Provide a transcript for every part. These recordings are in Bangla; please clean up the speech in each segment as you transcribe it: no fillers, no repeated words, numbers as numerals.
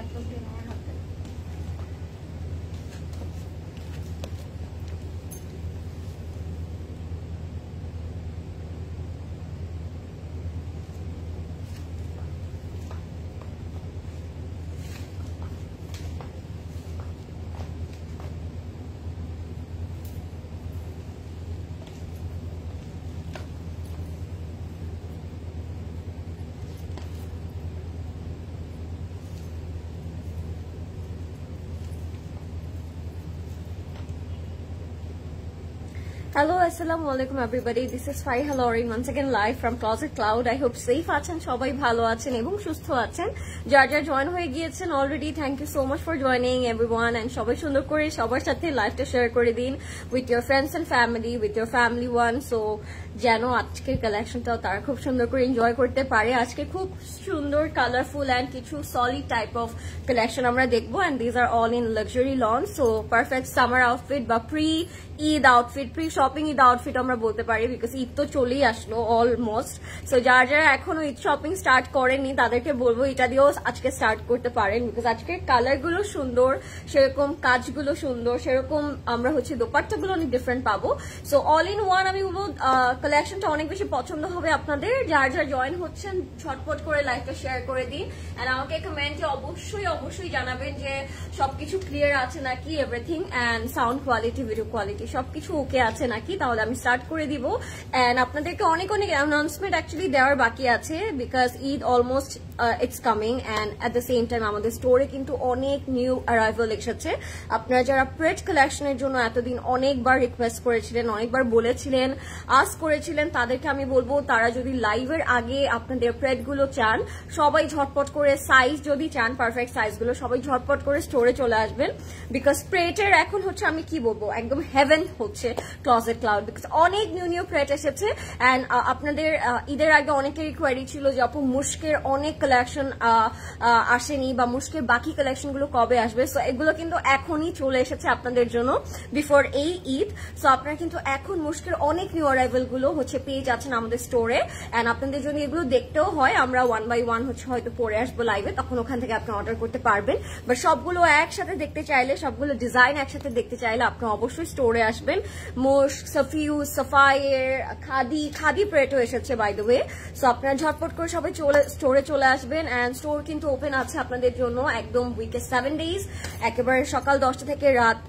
ক্যাটলগ দিয়ে আমার হাতে। Hello, assalamu alaikum everybody. This is Faiha Lauren once again live from Closet Cloud. I hope safe আছেন, সবাই ভালো আছেন এবং সুস্থ আছেন। যারা যারা জয়েন হয়ে গিয়েছেন already, thank you so much for joining everyone. And সবাই সুন্দর করে সবার সাথে লাইভটা শেয়ার করে দিন with your friends and family, with your family one, so যেন আজকের কালেকশনটাও তারা খুব সুন্দর করে এনজয় করতে পারে। আজকে খুব সুন্দর কালারফুল অ্যান্ড কিছু সলিড টাইপ অফ কালেকশন আমরা দেখবো, and these are all in luxury lawn. So perfect summer outfit বা pre Eid outfit, pre shopping Eid outfit আমরা বলতে পারি, বিকজ ঈদ তো চলেই আসলো অলমোস্ট। সো যারা যারা এখনো ঈদ শপিং স্টার্ট করেনি তাদেরকে বলবো এটা দিয়েও আজকে স্টার্ট করতে পারেন, বিকজ আজকের কালার গুলো সুন্দর, সেরকম কাজগুলো সুন্দর, সেরকম আমরা হচ্ছে দোপাট্টাগুলো অনেক ডিফারেন্ট পাবো। সো অল ইন ওয়ান আমি বলবো কালেকশনটা অনেক বেশি পছন্দ হবে আপনাদের। যারা যারা জয়েন হচ্ছেন ঝটপট করে লাইভটা শেয়ার করে দিন, এন্ড আমাকে কমেন্টে অবশ্যই অবশ্যই জানাবেন যে সবকিছু ক্লিয়ার আছে নাকি, everything, and sound quality, video quality সবকিছু ওকে আছে নাকি, তাহলে আমি স্টার্ট করে দিব। এন্ড আপনাদেরকে অনেক অনেক অ্যানাউন্সমেন্ট অ্যাকচুয়ালি দেওয়ার বাকি আছে, because Eid almost it's coming, and at the same time আমাদের স্টোরে কিন্তু অনেক নিউ অ্যারাইভাল এসেছে। আপনারা যারা প্রেট কালেকশনের জন্য এতদিন অনেকবার রিকোয়েস্ট করেছিলেন, অনেকবার বলেছিলেন, আস্ক করেছিলেন, তাদেরকে আমি বলবো তারা যদি লাইভের আগে আপনাদের প্রেট গুলো চান, সবাই ঝটপট করে সাইজ যদি চান, পারফেক্ট সাইজ গুলো সবাই ঝটপট করে স্টোরে চলে আসবেন, বিকজ প্রেটের এখন হচ্ছে আমি কি বলবো একদম হেভেন হচ্ছে ক্লজেট ক্লাউড, বিকজ অনেক নিউ নিউ প্রেট এসেছে। অ্যান্ড আপনাদের ঈদের আগে অনেকেরই কোয়ারি ছিল যে আপু মুশকের অনেক কালেকশন আসেনি, বা মুশকের বাকি কালেকশন গুলো কবে আসবে। সো এগুলো কিন্তু এখনই চলে এসেছে আপনাদের জন্য বিফোর এই ঈদ। সো আপনারা কিন্তু এখন মুশকের অনেক নিউ অ্যারাইভাল গুলো হচ্ছে পেয়ে যাচ্ছেন আমাদের স্টোরে, অ্যান্ড আপনাদের যদি এগুলো দেখতেও হয় আমরা 1 by 1 হচ্ছে হয়তো পরে আসবো লাইভে, তখন ওখান থেকে আপনি অর্ডার করতে পারবেন। বাট সবগুলো একসাথে দেখতে চাইলে, সবগুলো ডিজাইন একসাথে দেখতে চাইলে আপনি অবশ্যই স্টোরে আসবেন। মুশক, সাফিউজ, সাফায়ের, খাদি প্রেটও এসেছে বাই দ্য ওয়ে। সো আপনারা ঝটপট করে সবাই স্টোরে চলে আসবেন, অ্যান্ড স্টোর কিন্তু ওপেন আছে আপনাদের জন্য একদম উইকে 7 days, একেবারে সকাল 10টা থেকে রাত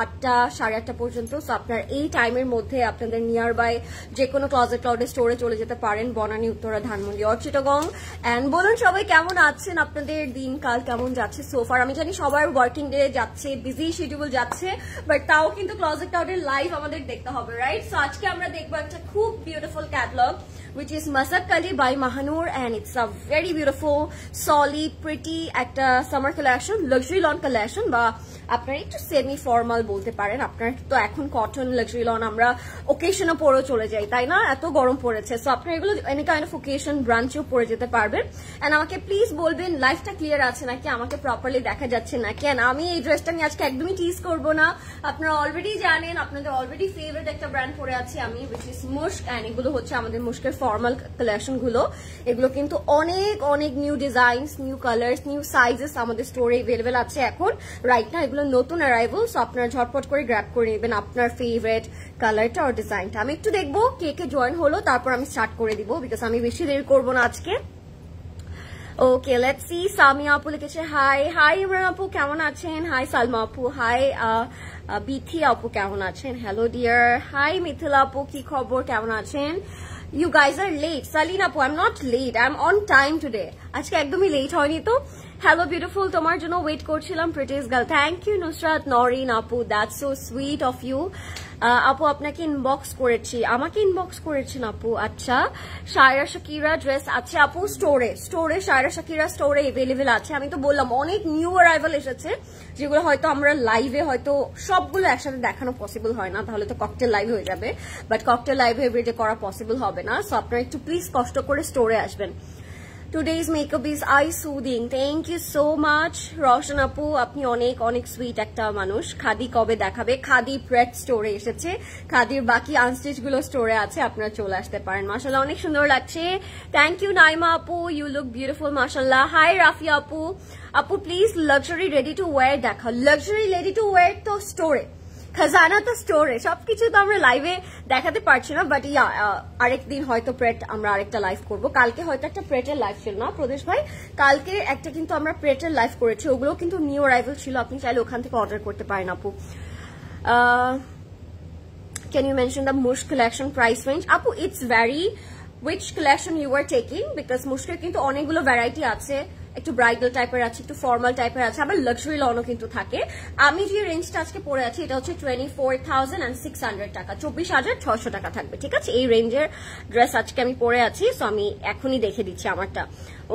8টা, 8:30 পর্যন্ত। সো আপনার এই টাইমের মধ্যে আপনাদের নিয়ার বাই যে কোনো ক্লজেট ক্লাউডের স্টোরে চলে যেতে পারেন, বনানী, উত্তরা, ধানমন্ডি অর চিটাগং। অ্যান্ড বলুন সবাই কেমন আছেন, আপনাদের দিনকাল কেমন যাচ্ছে সোফার। আমি জানি সবার ওয়ার্কিং ডে যাচ্ছে, বিজি শিডিউল যাচ্ছে, বাট তাও কিন্তু ক্লজেট ক্লাউডের লাইভ আমাদের দেখতে হবে, রাইট? সো আজকে আমরা দেখবো একটা খুব beautiful catalogue which is Masakali by Mahanur, and it's a very beautiful, solid, pretty একটা summer collection, luxury lawn collection, বা আপনারা একটু সেমি ফর্মাল বলতে পারেন। আপনারা তো এখন কটন লাক্সারি লন আমরা ওকেশনে পরেও চলে যাই, তাই না? এত গরম পড়েছে। সো আপনারা এগুলো এনি কাইন্ড অফ ওকেশন ব্রাঞ্চেও পরে যেতে পারবেন। এন্ড আমাকে প্লিজ বলবেন লাইফটা ক্লিয়ার আছে নাকি, আমাকে প্রপারলি দেখা যাচ্ছে নাকি। এন্ড আমি এই ড্রেসটা নিয়ে আজকে একদমই টিজ করবো না, আপনারা অলরেডি জানেন, আপনাদের অলরেডি ফেভারিট একটা ব্র্যান্ড পরে আছি আমি, which is মুশক, এন্ড এগুলো হচ্ছে আমাদের মুশকের ফর্মাল কালেকশন গুলো। এগুলো কিন্তু অনেক অনেক new designs, new colours, new sizes আমাদের স্টোরে অ্যাভেলেবেল আছে এখন রাইট না। এগুলো নতুন অ্যারাইভাল, সো আপনারা ঝটপট করে গ্র্যাব করে নেবেন আপনার ফেভারিট কালারটা আর ডিজাইনটা। আমি একটু দেখবো কে কে জয়েন হলো, তারপর আমি স্টার্ট করে দিব, বিকজ আমি বেশি দেরি করবো না আজকে। ওকে, লেটস সি। সামিয়া আপু লিখেছে হাই। হাই ইমরান আপু কেমন আছেন? হাই সালমা আপু। হাই বিথি আপু কেমন আছেন? Hello dear. হাই মিথিলা আপু, কি খবর, কেমন আছেন? You guys are late. Salina appu, I'm not late. I'm on time today. আজকে একদমই লেট হয়নি তো। হ্যালো বিউটিফুল, তোমার জন্য ওয়েট করছিলাম, prettiest girl. Thank you Nusrat Norin আপু, that's so sweet of you. আপু আপনাকে ইনবক্স করেছি, আমাকে ইনবক্স করেছেন আপু। আচ্ছা, শায়রা শাকিরা ড্রেস আছে আপু স্টোরে, শায়রা শাকিরা স্টোরে অ্যাভেলেবেল আছে। আমি তো বললাম অনেক নিউ অ্যারাইভাল এসেছে, যেগুলো হয়তো আমরা লাইভে হয়তো সবগুলো একসাথে দেখানো পসিবল হয় না, তাহলে তো ককটেল লাইভ হয়ে যাবে, বাট ককটেল লাইভে এভরিডে করা পসিবল হবে না। সো আপনারা একটু প্লিজ কষ্ট করে স্টোরে আসবেন। Today's makeup is eye soothing. Thank you so much, Roshan Apu. আপনি অনেক অনেক সুইট একটা মানুষ। খাদি কবে দেখাবে? খাদি প্রেট স্টোরে এসেছে, খাদির বাকি আনস্টিচ গুলো স্টোরে আছে, আপনারা চলে আসতে পারেন। মাশাআল্লাহ অনেক সুন্দর লাগছে। থ্যাংক ইউ নাইমা আপু, ইউ লুক বিউটিফুল মাশাআল্লাহ। হাই রাফিয়া আপু। আপু please luxury ready to wire দেখাও। লাক্সারি রেডি টু ওয়্যার তো স্টোরে, খাজানা তো স্টোরে, সবকিছু তো আমরা লাইভে দেখাতে পারছি না, বাট ইয়া আরেকদিন হয়তো প্রেট আমরা আরেকটা লাইভ করব। কালকে হয়তো একটা প্রেটের লাইভ ছিল না প্রদেশ ভাই, কালকে একটা কিন্তু আমরা প্রেটের লাইভ করেছি, ওগুলো কিন্তু নিউ অ্যারাইভাল ছিল, আপনি চাইলে ওখান থেকে অর্ডার করতে পারেন আপু। Can you mention the Mush collection price range? Apu, it's vary which collection you are taking, because মুশকের কিন্তু অনেকগুলো ভ্যারাইটি আছে, একটু ব্রাইডাল টাইপের আছে, একটু ফর্মাল টাইপের আছে, আবার লাক্সারি লনও কিন্তু থাকে। আমি যে রেঞ্জটা আজকে পরে আছি এটা হচ্ছে 24,600 টাকা, 24,600 টাকা থাকবে, ঠিক আছে? এই রেঞ্জের ড্রেস আজকে আমি পরে আছি, সো আমি এখনই দেখে দিচ্ছি আমারটা।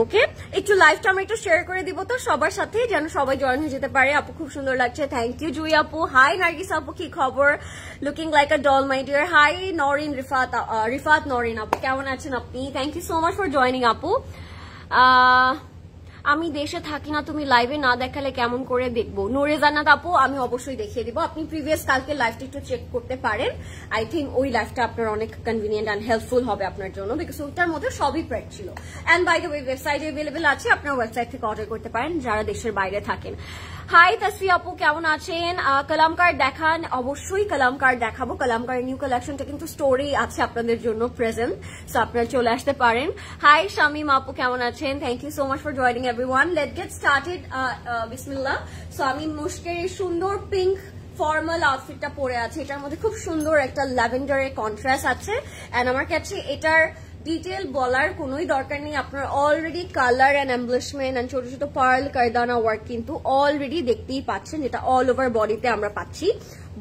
ওকে, একটু লাইভটা আমরা একটু শেয়ার করে দিব তো সবার সাথে, যেন সবাই জয়েন হয়ে যেতে পারে। আপু খুব সুন্দর লাগছে, থ্যাংক ইউ জুই আপু। হাই নার্গিস আপু, কি খবর? Looking like a doll my dear. Hi Noreen Rifat Noreen আপু, কেমন আছেন আপনি? Thank you so much for joining আপু। আমি দেশে থাকি না, তুমি লাইভে না দেখালে কেমন করে দেখবো? নুরে জান্নাত আপু, আমি অবশ্যই দেখিয়ে দিব, আপনি প্রিভিয়াস কালকে লাইভটা একটু চেক করতে পারেন। আই থিঙ্ক ওই লাইভটা আপনার অনেক কনভিনিয়েন্ট অ্যান্ড হেল্পফুল হবে আপনার জন্য, বিকজ ওটার মধ্যে সবই প্রেট ছিল। And by the way website available আছে, আপনার ওয়েবসাইট থেকে অর্ডার করতে পারেন যারা দেশের বাইরে থাকেন। হাই তাসফি আপু, কেমন আছেন? কালামকার দেখান। অবশ্যই কালামকার দেখাবো, কালামকারের নিউ কালেকশনটা কিন্তু স্টোরেই আছে আপনাদের জন্য প্রেজেন্ট, সো আপনারা চলে আসতে পারেন। হাই শামিম আপু, কেমন আছেন? Thank you so much for joining everyone. Let's get started, বিসমিল্লাহ। সো আমি মুশকের এই সুন্দর পিঙ্ক ফর্মাল আউটফিটটা পরে আছে, এটার মধ্যে খুব সুন্দর একটা ল্যাভেন্ডারের কন্ট্রাস্ট আছে, এন্ড আমার কাছে এটার ডিটেল বলার কোনোই দরকার নেই, আপনার already colour and embellishment and ছোট ছোট পার্ল কারদানা ওয়ার্ক কিন্তু অলরেডি দেখতেই পাচ্ছেন, যেটা অল ওভার বডিতে আমরা পাচ্ছি।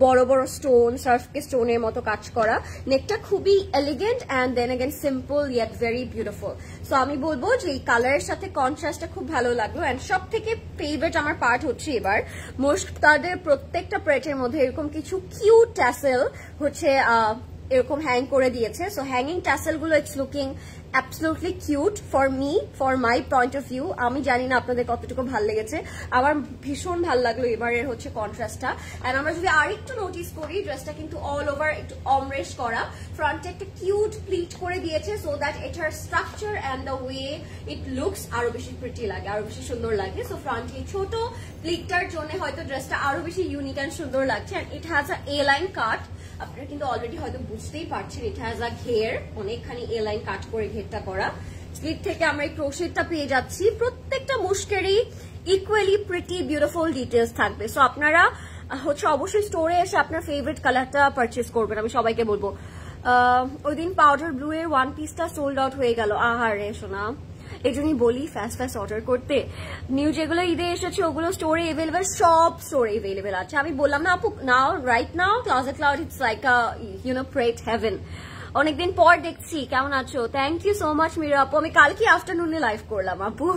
বড় বড় স্টোন, সার্ফকে স্টোনের মতো কাজ করা, নেকটা খুবই elegant and then again simple yet very beautiful. So আমি বলবো যে এই কালারের সাথে কন্ট্রাস্টটা খুব ভালো লাগলো। অ্যান্ড সব থেকে ফেভারিট আমার পার্ট হচ্ছে এবার মুশক তাদের প্রত্যেকটা প্রেটের মধ্যে এরকম কিছু কিউট ট্যাসেল হচ্ছে এরকম হ্যাং করে দিয়েছে। সো হ্যাঙ্গিং ট্যাসেল গুলো it's looking absolutely cute for me, for my point of view. আমি জানি না আপনাদের কতটুকু ভালো লেগেছে, আমার ভীষণ ভালো লাগলো এবারের হচ্ছে কন্ট্রাস্টটা। এন্ড আমরা যদি আরেকটু নোটিস করি, ড্রেসটা কিন্তু অল ওভার একটু অমরেশ করা, ফ্রন্টে একটা কিউট প্লিট করে দিয়েছে, সো দ্যাট এটার structure and the way it looks আরো বেশি প্রিটি লাগে, আরো বেশি সুন্দর লাগে। সো ফ্রন্টে ছোট প্লিটটার জন্য হয়তো ড্রেসটা আরো বেশি ইউনিক অ্যান্ড সুন্দর লাগছে। And it has a A line cut, আপনারা কিন্তু অলরেডি হয়তো বুঝতেই পারছেন, ইট হ্যাজ আ ঘের, অনেকখানি এ লাইন কাট করে ঘেরটা করা। স্লিপ থেকে আমরা এই ক্রোশেটটা পেয়ে যাচ্ছি। প্রত্যেকটা মুশকেরই ইকুয়ালি প্রিটি বিউটিফুল ডিটেলস থাকবে। সো আপনারা হচ্ছে অবশ্যই স্টোরে এসে আপনার ফেভারিট কালারটা পারচেজ করবেন, আমি সবাইকে বলবো। ওই দিন পাউডার ব্লু এর ওয়ান পিসটা সোল্ড আউট হয়ে গেল, আহারে শোনা, এই জন্যই বলি ফাস্ট ফাস্ট অর্ডার করতে। নিউ যেগুলো ঈদে এসেছে ওগুলো স্টোরে এভেলেবেল, সব স্টোরে এভেলেবেল আছে। আমি বললাম না আপু, now right now Closet Cloud it's like a pret heaven. অনেকদিন পর দেখছি, কেমন আছো? Thank you so much Mira আপু, আমি কালকে আফটারনুনে লাইভ করলাম আপু।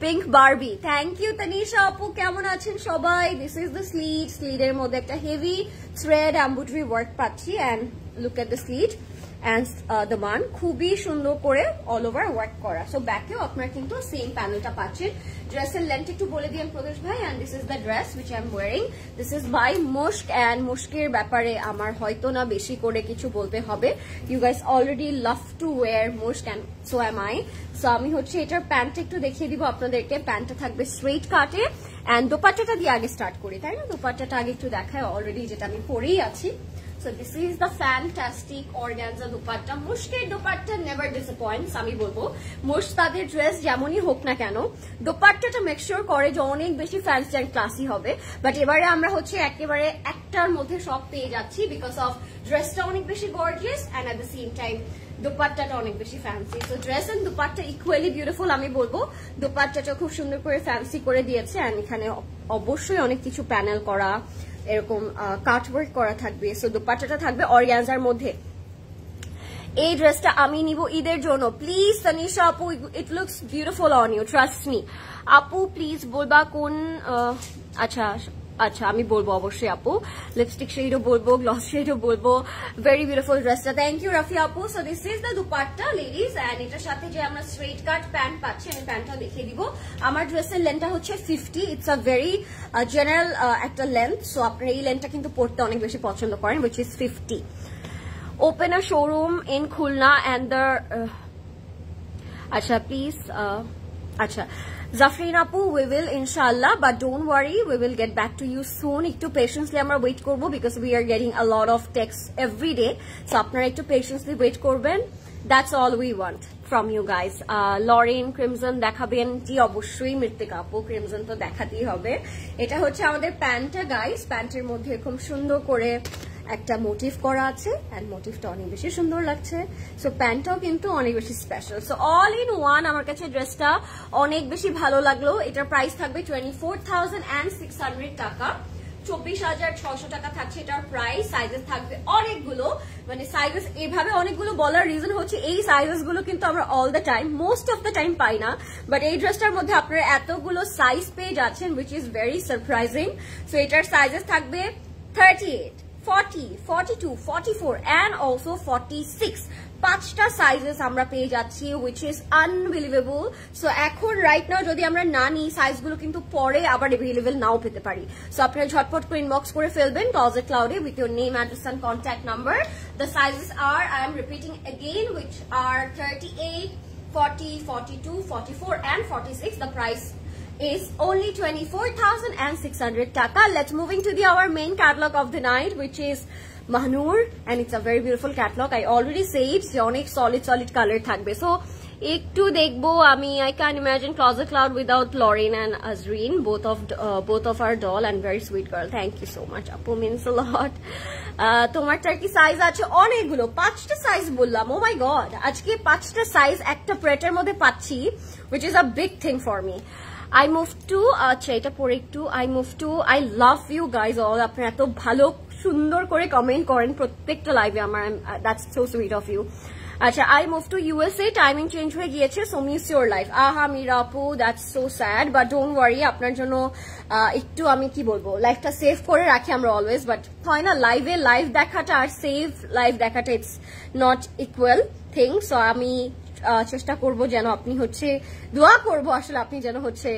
Pink Barbie, thank you Tanisha আপু, কেমন আছেন সবাই? দিস ইজ দ্য স্লিট, স্লিটের মধ্যে একটা হেভি থ্রেড এমব্রয়ডারি ওয়ার্ক পাচ্ছি, and look at the slit and the মান খুবই সুন্দর করে অল ওভার ওয়ার্ক করা। সো ব্যাকেও আপনারা কিন্তু সেম প্যানেলটা পাচ্ছেন। ড্রেসের লেন্থ একটু বলে দিয়েন প্রদেশ ভাই। And this is the dress which I am wearing, this is by Mushq. And মুশকের ব্যাপারে আমার হয়তো না বেশি করে কিছু বলতে হবে, you guys already love to wear Mushq and so am I. So আমি হচ্ছে এটার প্যান্টটা একটু দেখিয়ে দিব আপনাদেরকে। প্যান্টটা থাকবে স্ট্রেট কাটে, অ্যান্ড দোপাট্টাটা দিয়ে আগে স্টার্ট করি, তাই না? দোপাট্টাটা আগে একটু দেখায় অলরেডি, যেটা আমি পরেই আছি। So this is the fantastic organza dupatta. মুশকের dupatta never disappoints, আমি বলবো। মুশ তাদের ড্রেস যেমনই হোক না কেন, দুপাট্টাটা মেক শিওর করে যে অনেক বেশি ফ্যান্সি অ্যান্ড ক্লাসি হবে। বাট এবারে আমরা হচ্ছে একেবারে একটার মধ্যে সব পেয়ে যাচ্ছি, বিকজ অফ ড্রেসটা অনেক বেশি gorgeous and at the same time দুপাট্টাটা অনেক বেশি fancy. So dress and dupatta equally beautiful. আমি বলবো দুপাট্টাটা খুব সুন্দর করে ফ্যান্সি করে দিয়েছে, অ্যান্ড এখানে অবশ্যই অনেক কিছু প্যানেল করা, এরকম কাটওয়ার্ক করা থাকবে। সো দুপাট্টাটা থাকবে অর্গানজার মধ্যে। এই ড্রেসটা আমি নিব ঈদের জন্য, প্লিজ তানিশা আপু, it looks beautiful on you, trust me. আপু প্লিজ বলবা কোন, আচ্ছা আচ্ছা আমি বলবো অবশ্যই আপু, লিপস্টিক শেডও বলবো, গ্লস শেডও বলবো। ভেরি বিউটিফুল ড্রেসটা, থ্যাংক ইউ রাফি আপু। So this is the dupatta ladies, and এটার সাথে যে আমরা স্ট্রেট কাট প্যান্ট পাচ্ছি, আমি প্যান্টটা দেখিয়ে দিব। আমার ড্রেসের লেন্থটা হচ্ছে 50, ইটস আ ভেরি জেনারেল একটা লেন্থ, সো আপনারা এই লেন্থটা কিন্তু পরতে অনেক বেশি পছন্দ করেন, which is 50। Open a showroom in Khulna and the আচ্ছা প্লিজ আচ্ছা Zafreen Apu, we will inshallah, but don't worry, we will get back to you soon. Ekটু patiently আমরা wait করব because we are getting a lot of texts every day, so আপনারা একটু patiently wait করবেন. That's all we want from you guys. Lauren Crimson দেখাবেন? জি অবশ্যই মৃত্তিকা আপু, Crimson তো দেখাতেই হবে। এটা হচ্ছে আমাদের প্যান্টটা গাইস, প্যান্টের মধ্যে খুব সুন্দর করে একটা মোটিভ করা আছে, এন্ড মোটিভটা অনেক বেশি সুন্দর লাগছে। সো প্যান্টটাও কিন্তু অনেক বেশি special. So all in one আমার কাছে ড্রেসটা অনেক বেশি ভালো লাগলো। এটার প্রাইস থাকবে 24,600 টাকা, 24,600 টাকা থাকছে এটার প্রাইস। সাইজেস থাকবে অনেকগুলো, মানে সাইজেস এভাবে অনেকগুলো বলার রিজন হচ্ছে এই সাইজেস গুলো কিন্তু আমরা all the time, most of the time পাই না, বাট এই ড্রেসটার মধ্যে আপনারা এতগুলো সাইজ পেয়ে যাচ্ছেন, which is very surprising. So এটার সাইজেস থাকবে 38, 40, 42, 44 and also 46, 5টা সাইজেস আমরা পেয়ে যাচ্ছি, which is unbelievable. সো এখন রাইট নাও যদি আমরা না নিই, সাইজগুলো কিন্তু পরে আবার अवेलेबल নাও পেতে পারি। সো আপনারা ঝটপট করে ইনবক্স করে ফেলবেন Closet Cloud with your name, address and contact number. The sizes are, I am repeating again, which are 38, 40, 42, 44 and 46. The price is only 24,600 taka. Let's moving to our main catalog of the night, which is Mahnoor, and it's a very beautiful catalog. I already said অনেক solid color থাকবে। So একটু দেখবো আমি, I can't imagine Closet Cloud without Lauren and Azreen, both of our doll and very sweet girl. Thank you so much Apu, means a lot. তোমারটার কি সাইজ আছে? অনেকগুলো, 5টা সাইজ বললাম। ও মাই গড, আজকে 5টা সাইজ একটা প্লেটের মধ্যে পাচ্ছি, which is a big thing for me. I move to আচ্ছা এটা পরে একটু I love you guys all. আপনারা এত ভালো সুন্দর করে কমেন্ট করেন প্রত্যেকটা লাইভে, আমার that's so sweet of you. আচ্ছা I move to USA, timing change হয়ে গিয়েছে, so miss your life. আহা মীরা আপু, that's so sad, but don't worry, আপনার জন্য একটু আমি কি বলবো, লাইফটা সেভ করে রাখি আমরা অলওয়েজ, বাট হয় না লাইভে লাইভ দেখাটা আর সেভ লাইভ দেখাটা, it's not equal thing. So আমি চেষ্টা করবো যেন আপনি হচ্ছে, দোয়া করবো আসলে আপনি যেন হচ্ছে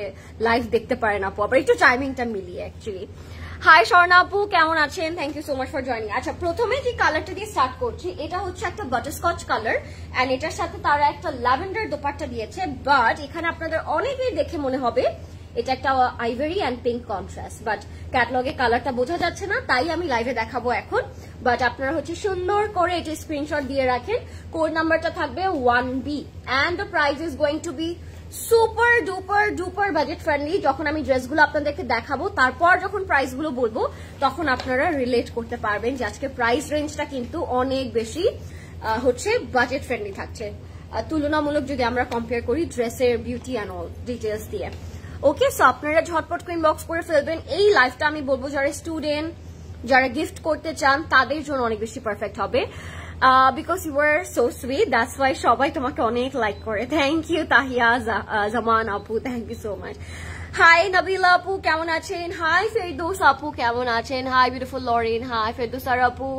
লাইভ দেখতে পারেন আপু, আবার একটু টাইমিংটা মিলিয়ে অ্যাকচুয়ালি। হাই স্বর্ণা আপু, কেমন আছেন? Thank you so much for joining. আচ্ছা প্রথমে যে কালারটা দিয়ে স্টার্ট করছি, এটা হচ্ছে একটা বাটারস্কচ কালার, এন্ড এটার সাথে তারা একটা ল্যাভেন্ডার দোপাট্টা দিয়েছে, বাট এখানে আপনাদের অনেকেই দেখে মনে হবে এটা একটা ivory and pink contrast, but ক্যাটালগে কালারটা বোঝা যাচ্ছে না, তাই আমি লাইভে দেখাবো এখন। বাট আপনারা হচ্ছে সুন্দর করে এটা স্ক্রিনশট দিয়ে রাখেন। কোড নাম্বারটা থাকবে 1B, and the price is going to be super duper budget friendly. যখন আমি ড্রেসগুলো আপনাদেরকে দেখাবো, তারপর যখন প্রাইসগুলো বলবো, তখন আপনারা রিলেট করতে পারবেন যে আজকে প্রাইস রেঞ্জটা কিন্তু অনেক বেশি হচ্ছে বাজেট ফ্রেন্ডলি থাকছে, তুলনামূলক যদি আমরা কম্পেয়ার করি ড্রেসের বিউটি অ্যান্ড অল ডিটেলস দিয়ে। ওকে, সো আপনারা ঝটপট করে ইনবক্স করে ফেলবেন। এই লাইফটা আমি বলবো যারা স্টুডেন্ট, যারা গিফট করতে চান, তাদের জন্য অনেক বেশি পারফেক্ট হবে, because you are so sweet, that's why সবাই তোমাকে অনেক লাইক করে। থ্যাংক ইউ তাহিয়া জামান আপু, thank you so much. Hi Nabila আপু, কেমন আছেন? হাই ফেরদৌস আপু, কেমন আছেন? Hi beautiful Lauren, hi Ferdous আপু।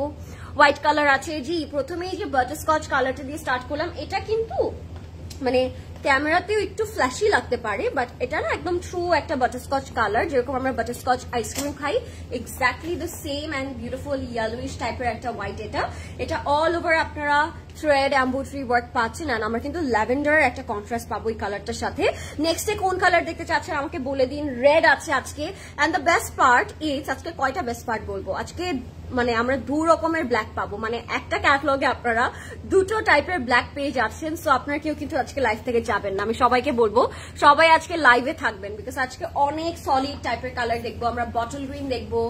হোয়াইট কালার আছে, জি প্রথমেই যে বাটারস্কচ কালারটা দিয়ে স্টার্ট করলাম, এটা কিন্তু মানে ক্যামেরাতেও একটু ফ্ল্যাশি লাগতে পারে, বাট এটা না একদম ট্রু একটা বাটারস্কচ কালার, যেরকম আমরা বাটারস্কচ আইসক্রিম খাই, exactly the same and beautiful yellowish টাইপের একটা হোয়াইট। এটা অল ওভার আপনারা থ্রেড এমব্রয়ডারি ওয়ার্ক পাচ্ছেন, আর আমরা কিন্তু ল্যাভেন্ডার একটা কন্ট্রাস্ট পাবো এই কালারটার সাথে। নেক্সটে কোন কালার দেখতে চাচ্ছেন আমাকে বলে দিন। রেড আছে আজকে, and the best part is, আজকে কয়টা বেস্ট পার্ট বলবো, আজকে মানে আমরা 2 রকমের ব্ল্যাক পাবো, মানে একটা ক্যাটালগে আপনারা 2টো টাইপের ব্ল্যাক পেয়ে যাচ্ছেন। সো আপনারা কেউ কিন্তু আজকে লাইভ থেকে যাবেন না, আমি সবাইকে বলবো সবাই আজকে লাইভে থাকবেন, বিকজ আজকে অনেক সলিড টাইপের কালার দেখবো আমরা, বটল গ্রিন দেখবো,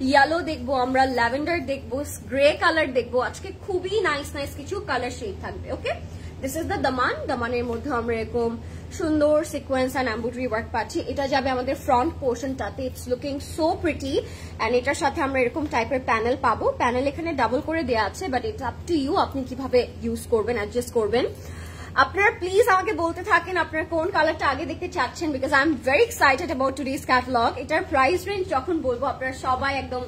ইয়েলো দেখবো আমরা, ল্যাভেন্ডার দেখবো, গ্রে কালার দেখবো, আজকে খুবই নাইস কিছু কালার শেড থাকবে। ওকে, দিস ইজ দ্য দামানের মধ্যে আমরা এরকম সুন্দর সিকোয়েন্স অ্যান্ড এমব্রয়ডারি ওয়ার্ক পাচ্ছি। এটা যাবে আমাদের ফ্রন্ট পোর্শনটাতে, it's looking so pretty, and এটার সাথে আমরা এরকম টাইপের প্যানেল পাবো। প্যানেল এখানে ডাবল করে দেওয়া আছে, বাট এটা আপ টু ইউ, আপনি কিভাবে ইউজ করবেন, অ্যাডজাস্ট করবেন। আপনারা প্লিজ আমাকে বলতে থাকেন আপনারা কোন কালারটা আগে দেখতে চাচ্ছেন, because I am very excited about today's catalogue. এটার প্রাইস রেঞ্জ যখন বলবো আপনারা সবাই একদম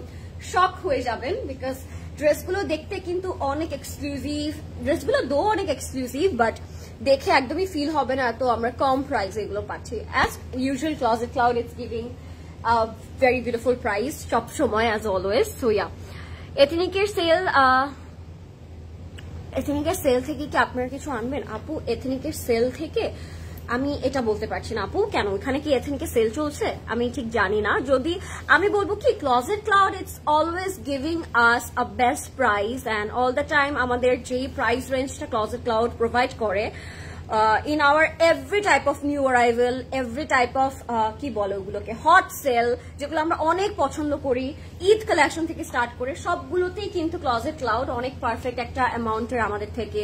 শক হয়ে যাবেন, বিকজ ড্রেসগুলো দেখতে কিন্তু অনেক এক্সক্লুসিভ, ড্রেসগুলো দো অনেক এক্সক্লুসিভ, বাট দেখে একদমই ফিল হবে না তো আমরা কম প্রাইসে এগুলো পাচ্ছি। As usual Closet Cloud it's giving very beautiful price সব সময় অ্যাজ অলওয়েজ। সো ইয়া, এথনিকের সেল থেকে কি আপনারা কিছু আনবেন? আপু এথনিকের সেল থেকে আমি এটা বলতে পারছি না আপু, কেন ওখানে কি এথনিকের সেল চলছে আমি ঠিক জানি না। যদি আমি বলবো কি closet Cloud it's always giving us a best price and all the time আমাদের যেই প্রাইস রেঞ্জটা ক্লজেট ক্লাউড প্রোভাইড করে in our every type of new arrival, every type of কি বলে ওগুলোকে হট সেল, যেগুলো আমরা অনেক পছন্দ করি, ঈদ কালেকশন থেকে স্টার্ট করে সবগুলোতেই কিন্তু ক্লজেট ক্লাউড অনেক পারফেক্ট একটা অ্যামাউন্টের আমাদের থেকে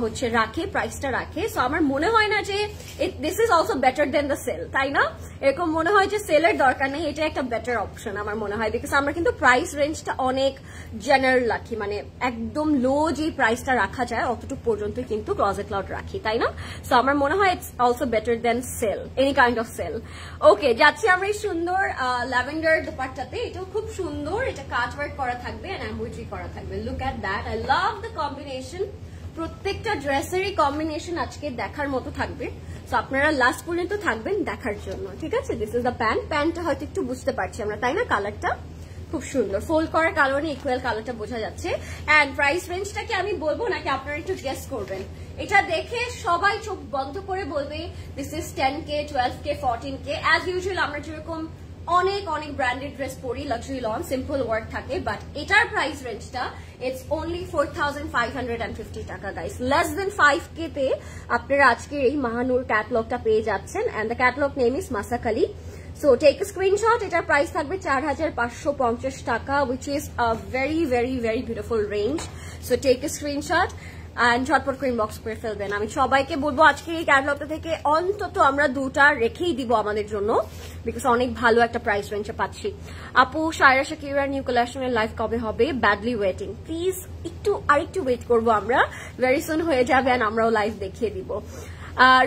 হচ্ছে রাখে, প্রাইসটা রাখে। সো আমার মনে হয় না যে this is also better than the sale, তাই না? এরকম মনে হয় যে সেলের দরকার নেই, এটা একটা বেটার অপশন আমার মনে হয়, বিকজ আমরা কিন্তু প্রাইস রেঞ্জটা অনেক জেনারেল রাখি, মানে একদম লো যে প্রাইসটা রাখা যায় অতটুকু পর্যন্ত কিন্তু ক্লজেট ক্লাউড রাখি, তাই না? সো আমার মনে হয় it's also better than sale, any kind of sale. Okay, যাচ্ছি আমরা এই সুন্দর ল্যাভেন্ডার দুপাট্টাতে। এটাও খুব সুন্দর, এটা কাট ওয়ার্ক করা থাকবে এন্ড এমব্রয়ডারি করা থাকবে। Look at that, I love the combination. প্রত্যেকটা ড্রেসেরই কম্বিনেশন আজকে দেখার মতো থাকবে, সো আপনারা লাস্ট পর্যন্ত থাকবেন দেখার জন্য, ঠিক আছে? This is the pant. প্যান্টটা হয়তো একটু বুঝতে পারছি আমরা, তাই না? কালারটা খুব সুন্দর, ফোল্ড করার কারণে ইকুয়াল কালারটা বোঝা যাচ্ছে। এন্ড প্রাইস রেঞ্জটা কি আমি বলবো নাকি আপনারা একটু গেস করবেন? এটা দেখে সবাই চোখ বন্ধ করে বলবে this is 10K, 12K, 14K। As usual আমরা যেরকম অনেক অনেক ব্র্যান্ডেড ড্রেস পরি, লাক্সারি লন, সিম্পল ওয়ার্ক থাকে, বাট এটার প্রাইস রেঞ্জটা ইটস অনলি 4550 টাকা গাইস। লেস দেন 5K তে আপনারা আজকে এই মাহানুর ক্যাটালগটা পেয়ে যাচ্ছেন, and the catalogue name is Masakali. So take a screenshot. এটার প্রাইস থাকবে 4550 টাকা, which is a very very very beautiful range. So take a screenshot and ঝটপট করে ইনবক্স করে ফেলবেন। আমি সবাইকে বলবো আজকে এই ক্যাটালগটা থেকে অন্তত আমরা দুটা রেখেই দিব আমাদের জন্য, বিকজ অনেক ভালো একটা প্রাইস রেঞ্জে পাচ্ছি। আপু সায়রা শাকিরার নিউ কালেকশনের লাইভ কবে হবে? ব্যাডলি ওয়েটিং, প্লিজ আরেকটু ওয়েট করবো আমরা, ভেরি সুন হয়ে যাবে অ্যান্ড আমরাও লাইভ দেখিয়ে দিব।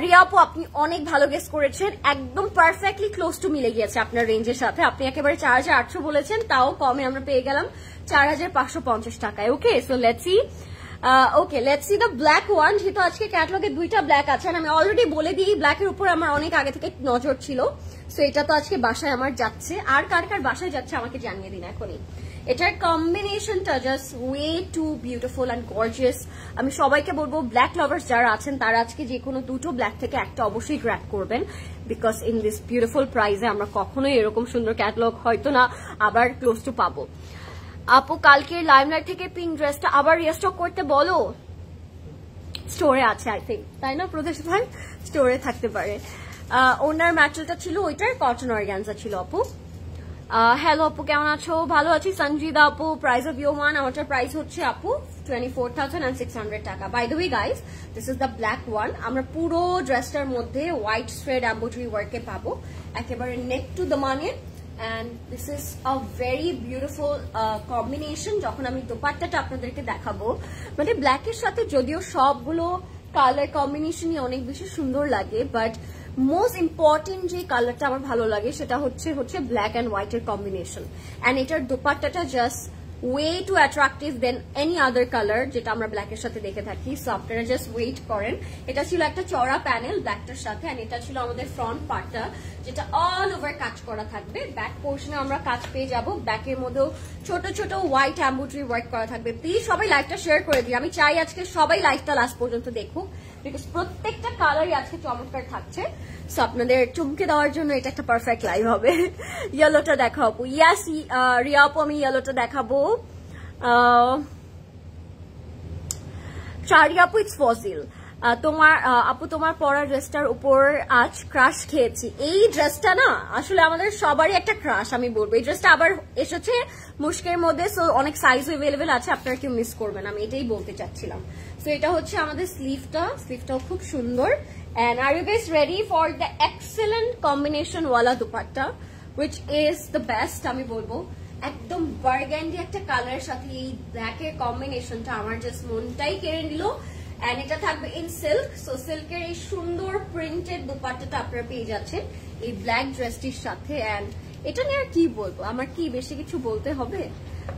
রিয়া আপু আপনি অনেক ভালো গেস করেছেন, একদম পারফেক্টলি ক্লোজ টু মিলে গিয়েছে আপনার রেঞ্জের সাথে। আপনি একেবারে 4800 বলেছেন, তাও কমে আমরা পেয়ে গেলাম 4550 টাকায়। Okay, so let's see. Okay, let's see the black one. যেহেতু আজকে ক্যাটালগে দুইটা ব্ল্যাক আছে, আমি অলরেডি বলে দিই ব্ল্যাকের উপর আমার অনেক আগে থেকে নজর ছিল। সো এটা তো আজকে বাসায় আমার যাচ্ছে, আর কার কার বাসায় যাচ্ছে আমাকে জানিয়ে দিন এখনই। এটার কম্বিনেশনটা just way to beautiful and gorgeous. আমি সবাইকে বলবো ব্ল্যাক লাভার্স যারা আছেন তারা আজকে যে কোনো দুটো ব্ল্যাক থেকে একটা অবশ্যই গ্র্যাব করবেন, বিকজ ইন দিস বিউটিফুল প্রাইসে আমরা কখনোই এরকম সুন্দর ক্যাটালগ হয়তো না আবার ক্লোজ টু পাবো। আপু কালকের লাইমলাইট থেকে পিঙ্ক ড্রেসটা আবার রিস্টক করতে বলো। স্টোরে আছে আই থিঙ্ক, তাই না প্রদেশ ভাই? স্টোরে থাকতে পারে। ওনার ম্যাটেরিয়ালটা ছিল ওইটার কটন অর্গানজা ছিল আপু। হ্যালো আপু কেমন আছো? ভালো আছি। সঞ্জিদা আপু প্রাইস অফ ইউর ওয়ান, আমারটার প্রাইস হচ্ছে আপু 24,600 টাকা। By the way guys, this is the black one. আমরা পুরো ড্রেসটার মধ্যে হোয়াইট থ্রেড এমব্রয়ডারি ওয়ার্কে পাবো, একেবারে নেক টু দ্য মানে, and this is a very beautiful combination। যখন আমি দোপাট্টাটা আপনাদেরকে দেখাবো, মানে ব্ল্যাকের সাথে যদিও সবগুলো কালার কম্বিনেশনই অনেক বেশি সুন্দর লাগে, বাট মোস্ট ইম্পর্টেন্ট যে কালারটা আমার ভালো লাগে সেটা হচ্ছে ব্ল্যাক অ্যান্ড হোয়াইটের কম্বিনেশন। অ্যান্ড এটার দোপাট্টাটা just way to attractive than any other colour যেটা আমরা ব্ল্যাকের সাথে দেখে থাকি। সো আপনারা জাস্ট ওয়েট করেন। এটা ছিল একটা চড়া প্যানেল ব্ল্যাকটার সাথে, অ্যান্ড এটা ছিল আমাদের ফ্রন্ট পার্টটা যেটা অল ওভার কাজ করা থাকবে। ব্যাক পোর্শনে আমরা কাজ পেয়ে যাবো, ব্যাকের মধ্যেও ছোট ছোট হোয়াইট এমব্রয়ডারি ওয়ার্ক করা থাকবে। প্লিজ সবাই লাইভটা শেয়ার করে দিই, আমি চাই আজকে সবাই লাইভটা লাস্ট পর্যন্ত দেখুক, বিকজ প্রত্যেকটা কালারই আজকে চমৎকার থাকছে। সো আপনাদের চমকে দেওয়ার জন্য এটা একটা পারফেক্ট লাইভ হবে। ইয়েলোটা দেখাও আপু। ইয়াস রিয়া আপু, আমি ইয়েলোটা দেখাবো। চারি আপু ইটস ফজিল। তোমার আপু তোমার পরা ড্রেসটার উপর আজ ক্রাশ খেয়েছি। এই ড্রেসটা না আসলে আমাদের সবারই একটা ক্রাশ আমি বলবো। এই ড্রেসটা আবার এসেছে মুশকের মধ্যে, সো অনেক সাইজ অ্যাভেলেবেল আছে, আপনারা কেউ মিস করবেন, আমি এটাই বলতে চাচ্ছিলাম। সো এটা হচ্ছে আমাদের স্লিভটাও খুব সুন্দর। And are you guys ready for the excellent combination wala dupatta, which is the best? আমি বলবো একদম বার্গান্ডি একটা কালারের সাথে এই ব্ল্যাক এর কম্বিনেশনটা আমার জাস্ট মনটাই কেড়ে নিল। এন্ড এটা থাকবে ইন সিল্ক। সো সিল্কের এই সুন্দর প্রিন্টেড দুপাট্টাটা আপনারা পেয়ে যাচ্ছেন এই ব্ল্যাক ড্রেসটির সাথে। এন্ড এটা নিয়ে আর কি বলবো, আমার কি বেশি কিছু বলতে হবে?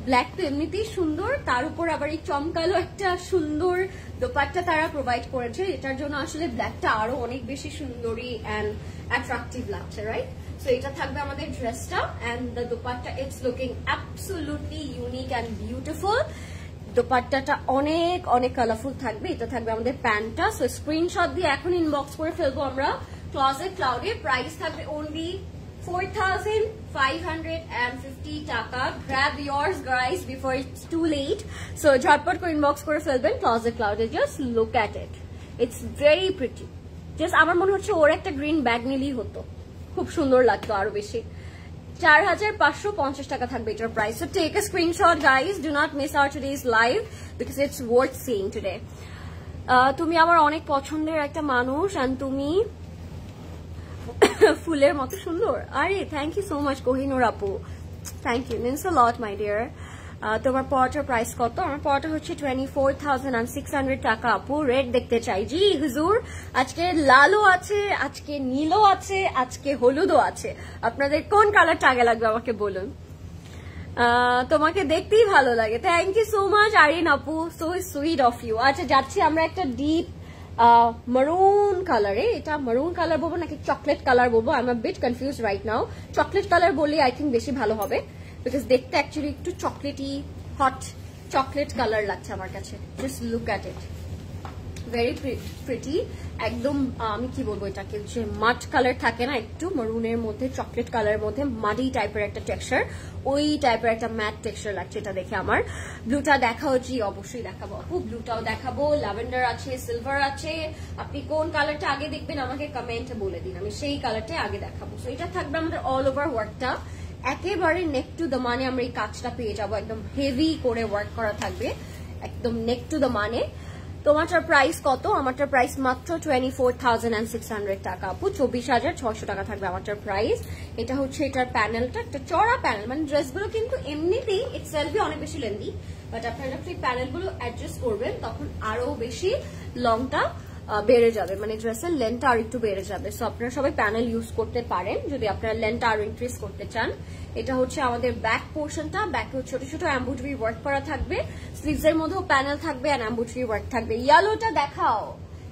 ব্ল্যাক তো এমনিতেই সুন্দর, তার উপর আবার এই চমকালো একটা সুন্দর দোপাট্টা তারা প্রোভাইড করেছে, এটার জন্য আসলে ব্ল্যাকটা আরো অনেক বেশি সুন্দরী এন্ড অ্যাট্রাকটিভ লাগছে, রাইট? সো এটা থাকবে আমাদের ড্রেসটা and the dupatta it's looking absolutely unique and beautiful. দোপাট্টাটা অনেক অনেক কালারফুল থাকবে। এটা থাকবে আমাদের প্যান্টটা। সো স্ক্রিনশট দিয়ে এখন ইনবক্স করে ফেলবো আমরা ক্লজেট ক্লাউডে। প্রাইস থাকবে অনলি 4,550 টাকা। Grab yours guys before it's too late. So ঝটপট করে ইনবক্স করে ফেলবেন ক্লজেট ক্লাউডে। Just look at it, it's very pretty. Just আমার মনে হচ্ছে ওর একটা গ্রিন ব্যাগ নিলেই হতো, খুব সুন্দর লাগতো আরো বেশি। 4,550 টাকা থাকবে এটার price. So take a screenshot guys, do not miss our today's live because it's worth seeing today. তুমি আমার অনেক পছন্দের একটা মানুষ and তুমি ফুলের মতো সুন্দর। আরে thank you so much Kohinoor আপু, thank you, means a lot my dear. তোমার পড়াটার প্রাইস কত? আমার পড়াটা হচ্ছে 24,600 টাকা আপু। রেড দেখতে চাই। জি হুজুর, আজকে লালও আছে, আজকে নীলও আছে, আজকে হলুদও আছে। আপনাদের কোন কালারটা আগে লাগবে আমাকে বলুন। তোমাকে দেখতেই ভালো লাগে, thank you so much Arin আপু, সো সুইট অফ ইউ। আচ্ছা যাচ্ছি আমরা একটা ডিপ maroon কালারে। এটা maroon কালার বলবো নাকি চকলেট কালার বলবো? I am a bit confuse right now. Chocolate colour বললে আই থিঙ্ক বেশি ভালো হবে বিকজ দেখতে অ্যাকচুয়ালি একটু চকলেটি হট চকলেট কালার লাগছে আমার কাছে। Just look at it, very pretty. একদম আমি কি বলবো এটাকে, যে মাড কালার থাকে না একটু মারুনের মধ্যে, চকলেট কালারের মধ্যে মাডি টাইপের একটা টেক্সচার, ওই টাইপের একটা ম্যাট টেক্সচার লাগছে এটা দেখে আমার। ব্লুটা দেখাও? জি অবশ্যই দেখাবো আপু, ব্লুটাও দেখাবো। ল্যাভেন্ডার আছে, সিলভার আছে। আপনি কোন কালারটা আগে দেখবেন আমাকে কমেন্টে বলে দিন, আমি সেই কালারটাই আগে দেখাবো। সো এটা থাকবে আমাদের অল ওভার ওয়ার্কটা, একেবারে নেক টু দ্য মানে আমরা এই কাজটা পেয়ে যাবো, একদম হেভি করে ওয়ার্ক করা থাকবে, একদম নেক টু দ্য মানে। তোমারটার প্রাইস কত? আমারটার প্রাইস মাত্র 24,600 টাকা আপু, 24,600 টাকা থাকবে আমারটার প্রাইস। এটা হচ্ছে এটার প্যানেলটা, একটা চড়া প্যানেল, মানে ড্রেসগুলো কিন্তু এমনিতেই ইটসেলফই অনেক বেশি লেন্দি, বাট আপনারা যখন এই প্যানেলগুলো অ্যাডজাস্ট করবেন তখন আরো বেশি লংটা বেড়ে যাবে, মানে ড্রেসের লেন্থটা আর একটু বেড়ে যাবে। সো আপনারা সবাই প্যানেল ইউজ করতে পারেন যদি আপনারা লেন্থটা আরো ইনক্রিজ করতে চান। এটা হচ্ছে আমাদের ব্যাক পোর্শনটা, ব্যাকে ছোট ছোট এমব্রয়ডারি ওয়ার্ক করা থাকবে, স্লিভস এর মধ্যেও প্যানেল থাকবে আর এমব্রয়ডারি ওয়ার্ক থাকবে। ইয়েলোটা দেখাও?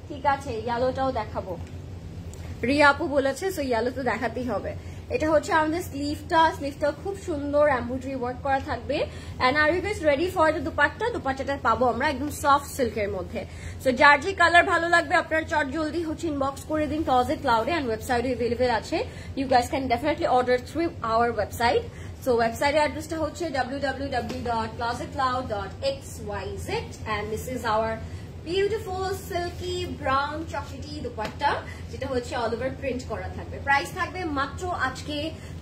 ঠিক আছে, ইয়েলোটাও দেখাবো। রিয়া আপু বলেছে, সো ইয়েলো তো দেখাতেই হবে। এটা হচ্ছে আমাদের স্লিভটা খুব সুন্দর এমব্রয়ডারি ওয়ার্ক করা থাকবে। And are you guys ready for the dupatta? দুপাট্টাটা পাবো আমরা একদম সফট সিল্কের মধ্যে। সো যার যে কালার ভালো লাগবে আপনারা চট জলদি হচ্ছে ইনবক্স করে দিন ক্লজেট ক্লাউডে, এন্ড ওয়েবসাইটে अवेलेबल আছে। You guys can definitely order through our website. So ওয়েবসাইটের অ্যাড্রেসটা হচ্ছে www.closetcloud.xyz and this is our beautiful silky brown chocolatey dupatta, যেটা হচ্ছে অল ওভার প্রিন্ট করা থাকবে। প্রাইস থাকবে মাত্র আজকে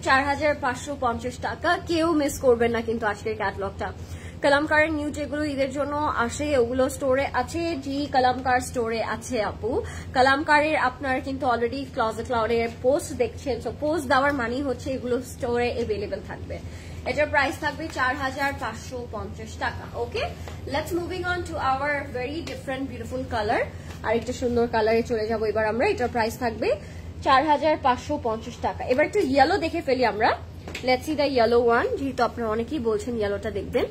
4,550 টাকা। কেউ মিস করবেন না কিন্তু আজকের ক্যাটালগটা। কালামকারের নিউ যেগুলো ঈদের জন্য আসে ওগুলো স্টোরে আছে। জি কালামকার স্টোরে আছে আপু। কালামকারের আপনারা কিন্তু অলরেডি ক্লজেট ক্লাউডের পোস্ট দেখছেন, সো পোস্ট দেওয়ার মানেই হচ্ছে এগুলো স্টোরে অ্যাভেলেবেল থাকবে। এটার প্রাইস থাকবে 4,550 টাকা। Okay, let's moving on to our very different beautiful colour. আরেকটা সুন্দর কালারে চলে যাবো এবার আমরা। এটার প্রাইস থাকবে 4,550 টাকা। এবার একটু ইয়েলো দেখে ফেলি আমরা। Let's see the yellow one, যেহেতু আপনারা অনেকেই বলছেন ইয়েলোটা দেখবেন।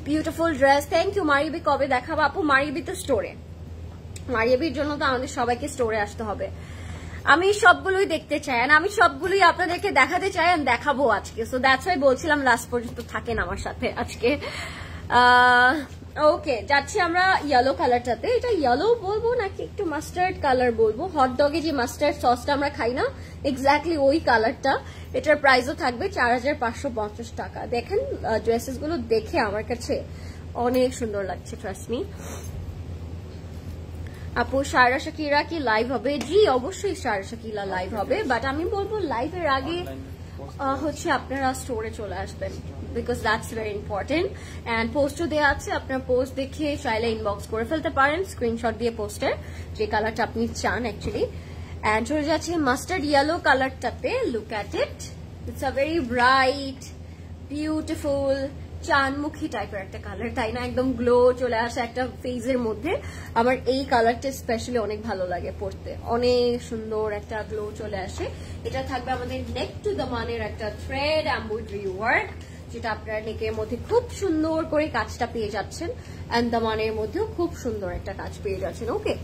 Beautiful dress, thank you. মারিবি কবে দেখাবো আপু? মারিবি তো স্টোরে, মারিবির জন্য তো আমাদের সবাইকে স্টোরে আসতে হবে। আমি সবগুলোই দেখতে চাই, আমি সবগুলোই আপনাদেরকে দেখাতে চাই, আমি দেখাবো আজকে। সো দ্যাটস ওয়াই বলছিলাম লাস্ট পর্যন্ত থাকেন আমার সাথে আজকে। ওকে, যাচ্ছি আমরা ইয়েলো কালারটাতে। এটা ইয়েলো বলবো নাকি একটু মাস্টার্ড কালার বলবো? হট ডগে যে মাস্টার্ড সসটা আমরা খাই না, এক্স্যাক্টলি ওই কালারটা। এটার প্রাইসও থাকবে 4,550 টাকা। দেখেন ড্রেসেস গুলো দেখে আমার কাছে অনেক সুন্দর লাগছে, ট্রাস্ট মি। আপু সায়রা শাকিরা কি লাইভ হবে? জি অবশ্যই সায়রা শাকিরা লাইভ হবে, বাট আমি বলবো লাইভের আগে হচ্ছে আপনারা স্টোরে চলে আসবেন, because that's very important. And পোস্টও দেওয়া আছে, আপনার পোস্ট দেখে চাইলে ইনবক্স করে ফেলতে পারেন স্ক্রিনশট দিয়ে পোস্টের, যে কালারটা আপনি চান অ্যাকচুয়ালি। অ্যান্ড চলে যাচ্ছে মাস্টার্ড ইয়েলো কালারটাতে। Look at it, it's a very bright beautiful চানমুখী টাইপের একটা কালার, তাই না? একদম গ্লো চলে আসে একটা ফেজের মধ্যে। আমার এই কালারটা স্পেশালি অনেক ভালো লাগে পরতে, অনেক সুন্দর একটা গ্লো চলে আসে। এটা থাকবে আমাদের নেক টু দ্য মানের একটা থ্রেড এমব্রয়ডারি ওয়ার্ক, যেটা আপনারা নেকের মধ্যে খুব সুন্দর করে কাজটা পেয়ে যাচ্ছেন, এন্ড দ্য মানের মধ্যেও খুব সুন্দর একটা কাজ পেয়ে যাচ্ছেন। ওকে,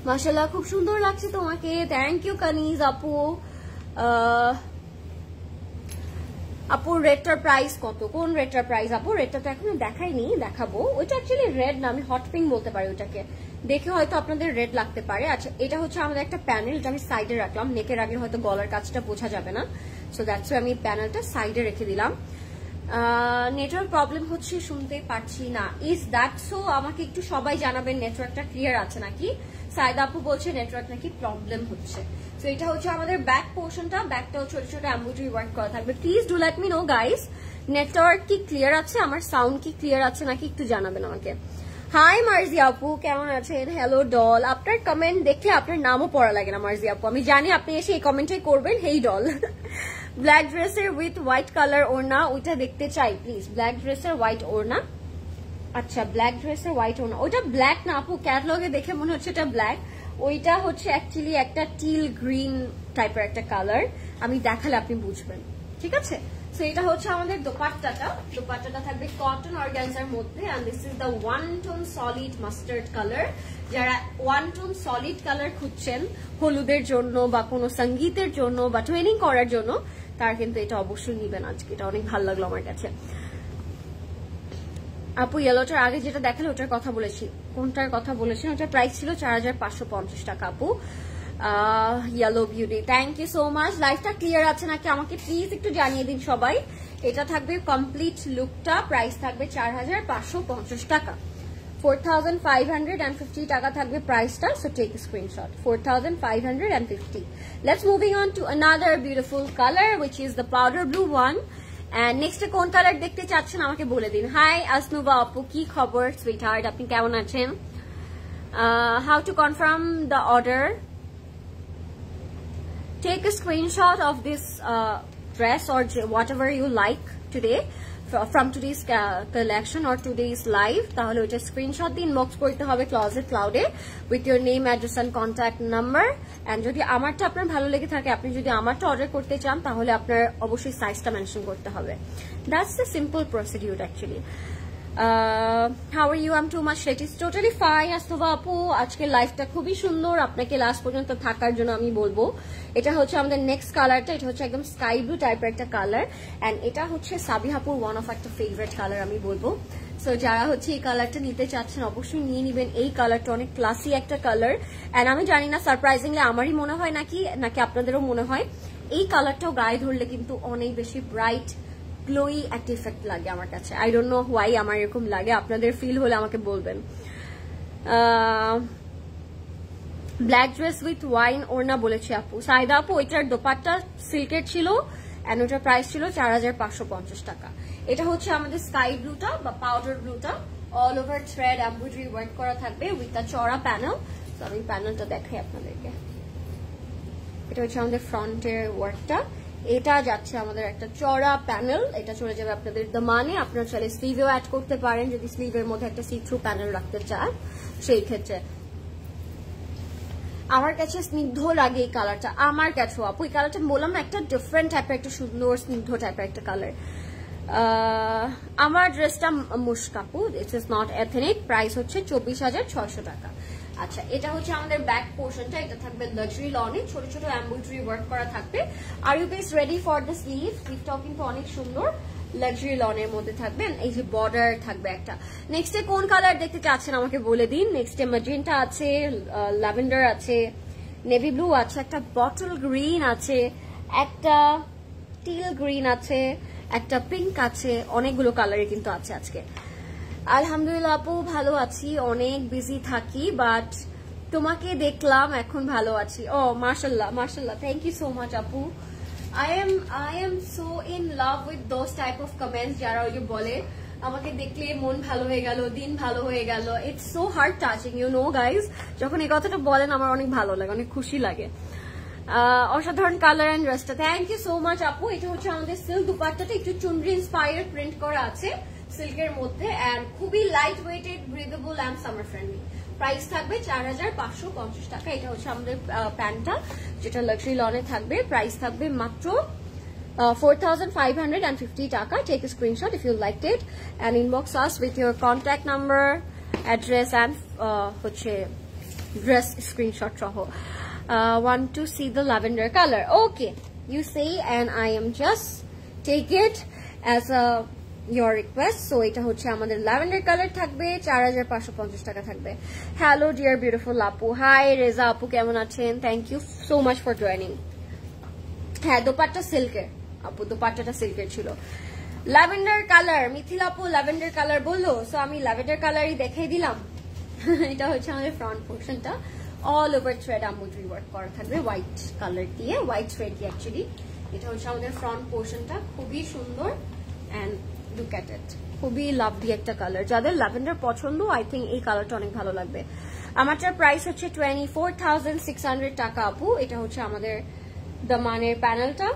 মাশাআল্লাহ খুব সুন্দর লাগছে তোমাকে, থ্যাংক ইউ কানিজ আপু। আপু রেডটার প্রাইস কত? কোন রেডটার প্রাইস আপু? রেডটা তো এখনো দেখাইনি, দেখাবো। ওইটা অ্যাকচুয়ালি রেড না, আমি হট পিঙ্ক বলতে পারি ওটাকে, দেখে হয়তো আপনাদের রেড লাগতে পারে। আচ্ছা, এটা হচ্ছে আমাদের একটা প্যানেল, এটা আমি সাইডে রাখলাম, নেকের আগে হয়তো গলার কাজটা বোঝা যাবে না, সো দ্যাটস ওয়াই আমি প্যানেলটা সাইডে রেখে দিলাম। নেটওয়ার্ক প্রবলেম হচ্ছে, শুনতে পারছি না। Is that so? আমাকে একটু সবাই জানাবেন নেটওয়ার্কটা ক্লিয়ার আছে নাকি। সাইদা আপু বলছে নেটওয়ার্ক নাকি প্রবলেম হচ্ছে। তো এটা হচ্ছে আমাদের ব্যাক পোর্শনটা, ব্যাকটাও ছোট ছোট এমব্রয়ডারি ওয়ার্ক করা থাকবে। Please do let me no guys, network কি ক্লিয়ার আছে, আমার সাউন্ড কি ক্লিয়ার আছে নাকি একটু জানাবেন আমাকে। হাই মার্জি আপু, কেমন আছেন? Hello doll. আপনার কমেন্ট দেখলে আপনার নামও পড়া লাগে না মার্জি আপু, আমি জানি আপনি এসে এই কমেন্টটাই করবেন, হেই ডল। ব্ল্যাক ড্রেসের উইথ হোয়াইট কালার ওড়না, ওইটা দেখতে চাই প্লিজ। ব্ল্যাক ড্রেসের হোয়াইট ওড়না, আচ্ছা ব্ল্যাক ড্রেসের হোয়াইট ওড়না, ওইটা ব্ল্যাক না আপু, ক্যাটালগে দেখে মনে হচ্ছে এটা ব্ল্যাক। ওইটা হচ্ছে অ্যাকচুয়ালি একটা টিল গ্রিন টাইপের একটা কালার, আমি দেখালে আপনি বুঝবেন, ঠিক আছে? সো এটা হচ্ছে আমাদের দোপাট্টাটা। দোপাট্টাটা থাকবে কটন অর্গানজার মধ্যে, and this is the one tone solid mustard colour. যারা ওয়ান টোন সলিড কালার খুঁজছেন হলুদের জন্য বা কোনো সঙ্গীতের জন্য বা ট্রেনিং করার জন্য, তার কিন্তু এটা অবশ্যই নিবেন আজকে, এটা অনেক ভালো লাগলো আমার কাছে। আপু ইয়েলোটার আগে যেটা দেখালে ওটার কথা বলেছি, কোনটার কথা বলেছেন? ওটার প্রাইস ছিল 4550 টাকা আপু। Yellow beauty, thank you so much. লাইফটা ক্লিয়ার আছে নাকি আমাকে প্লিজ একটু জানিয়ে দিন সবাই। এটা থাকবে কমপ্লিট লুকটা, প্রাইস থাকবে 4550 টাকা, 4550 টাকা থাকবে প্রাইসটা। So take screenshot, 4550। Let's moving on to another beautiful colour which is the powder blue one. And next কোন কালার দেখতে চাচ্ছেন আমাকে বলে দিন। হাই আসনুবা আপু, কি খবর সুইটহার্ট, আপনি কেমন আছেন? How to confirm the order? Take a screenshot of this dress or whatever you like today from today's collection or today's live. তাহলে ওইটা স্ক্রিনশট দিয়ে ইনবক্স করতে হবে closet ক্লাউডে with your name, address and contact number. and যদি আমারটা আপনার ভালো লেগে থাকে, আপনি যদি আমারটা অর্ডার করতে চান, তাহলে আপনার অবশ্যই সাইজটা মেনশন করতে হবে। That's the simple procedure actually. How are you? I'm too much late. It's totally fine. আসনুবা আপু, আজকের লাইফটা খুবই সুন্দর, আপনাকে লাস্ট পর্যন্ত থাকার জন্য আমি বলবো। এটা হচ্ছে আমাদের নেক্সট কালারটা, এটা হচ্ছে একদম স্কাই ব্লু টাইপের একটা কালার, এন্ড এটা হচ্ছে সাবিহাপুর ওয়ান অফ একটা ফেভারিট কালার আমি বলবো। সো যারা হচ্ছে এই কালারটা নিতে চাচ্ছেন অবশ্যই নিয়ে নিবেন। এই কালারটা অনেক ক্লাসি একটা কালার, এন্ড আমি জানি না সারপ্রাইজিংলি আমারই মনে হয় নাকি আপনাদেরও মনে হয়, এই কালারটাও গায়ে ধরলে কিন্তু অনেক বেশি ব্রাইট গ্লোই একটা ইফেক্ট লাগে আমার কাছে। আই ডোন্ট নো হোয়াই আমার এরকম লাগে, আপনাদের ফিল হলে আমাকে বলবেন। ব্ল্যাক ড্রেস উইথ ওয়াইন ওড়না বলেছি আপু। সাইদা আপু, ওইটার দোপাট্টা সিল্কের ছিল এন্ড ওটার প্রাইস ছিল 4550 টাকা। এটা হচ্ছে আমাদের স্কাই ব্লুটা বা পাউডার ব্লুটা, all over thread embroidery work করা থাকবে উইথ দ্য চড়া প্যানেল। তো আমি প্যানেলটা দেখাই আপনাদেরকে। এটা হচ্ছে আমাদের ফ্রন্টের ওয়ার্কটা, এটা যাচ্ছে আমাদের একটা চড়া প্যানেল, এটা চলে যাবে আপনাদের দামানে। আপনারা চাইলে স্লিভেও অ্যাড করতে পারেন যদি স্লিভের মধ্যে একটা সি থ্রু প্যানেল রাখতে চান সেই ক্ষেত্রে। আমার কাছে স্নিগ্ধ লাগে এই কালারটা, আমার কাছেও আপু এই কালারটা বললাম না, একটা ডিফারেন্ট টাইপের একটা সুন্দর স্নিগ্ধ টাইপের একটা কালার। আমার ড্রেসটা মুশকাপু, it's is not ethnic, price হচ্ছে 24600 টাকা। আচ্ছা, এটা হচ্ছে আমাদের ব্যাক পোর্শনটা, এটা থাকবে লাক্সারি লনে, ছোট ছোট এমব্রয়ডারি ওয়ার্ক করা থাকবে। Are you guys ready for the sleeve? স্লিভটাও কিন্তু অনেক সুন্দর, লাক্সারি লনের মধ্যে থাকবে, এই যে বর্ডার থাকবে একটা। নেক্সটে কোন কালার দেখতে চাচ্ছেন আমাকে বলে দিন। নেক্সটে ম্যাজেন্টা আছে, ল্যাভেন্ডার আছে, নেভি ব্লু আছে, একটা বটল গ্রিন আছে, একটা টিল গ্রিন আছে, একটা পিঙ্ক আছে, অনেকগুলো কালারে কিন্তু আছে আজকে। আলহামদুলিল্লাহ আপু ভালো আছি, অনেক বিজি থাকি, বাট তোমাকে দেখলাম এখন ভালো আছি। ও মাশাআল্লাহ মাশাআল্লাহ, থ্যাংক ইউ সো মাচ আপু। I am so in love with those type of comments যারা ওই যে বলে আমাকে দেখলে মন ভালো হয়ে গেল, দিন ভালো হয়ে গেল। It's so heart touching, you know guys. যখন এই কথাটা বলেন আমার অনেক ভালো লাগে, অনেক খুশি লাগে। অসাধারণ কালার এন্ড ড্রেসটা, থ্যাংক ইউ সো মাচ আপু। এটা হচ্ছে আমাদের সিল্ক দুপাট্টাটা, একটু চুনরি ইন্সপায়ার্ড প্রিন্ট করা আছে, সিল্কের মধ্যে এন্ড খুবই light weighted, breathable and summer friendly. Price থাকবে 4550 টাকা। এটা হচ্ছে আমাদের প্যান্টটা যেটা লাক্সারি লনে থাকবে। প্রাইস থাকবে মাত্র 4550 টাকা। Take a screenshot if you liked it and inbox us with your contact number, address and হচ্ছে dress screenshot সহ। Want to see the lavender color? Okay, you say and I am just take it as a your request. So এটা হচ্ছে আমাদের lavender color থাকবে, 4550 টাকা থাকবে। Hello dear beautiful আপু, hi রেজা আপু, কেমন আছেন? Thank you so much for joining. হ্যাঁ, দোপাট্টা সিল্কের আপু, দোপাট্টাটা সিল্কের ছিল। ল্যাভেন্ডার কালার, মিথিলা আপু ল্যাভেন্ডার কালার বললো, সো আমি ল্যাভেন্ডার কালারই দেখাই দিলাম। এটা হচ্ছে আমাদের ফ্রন্ট পোর্শনটা, all over thread embroidery work করা থাকবে হোয়াইট কালার দিয়ে, হোয়াইট থ্রেড দিয়ে অ্যাকচুয়ালি। এটা হচ্ছে আমাদের ফ্রন্ট পোর্শনটা, খুবই সুন্দর এন্ড লুক এট ইট, খুবই লাভলি একটা কালার। যাদের ল্যাভেন্ডার পছন্দ আই থিঙ্ক এই কালারটা অনেক ভালো লাগবে। আমারটার প্রাইস হচ্ছে 24,600 টাকা আপু। এটা হচ্ছে আমাদের দামানের প্যানেলটা,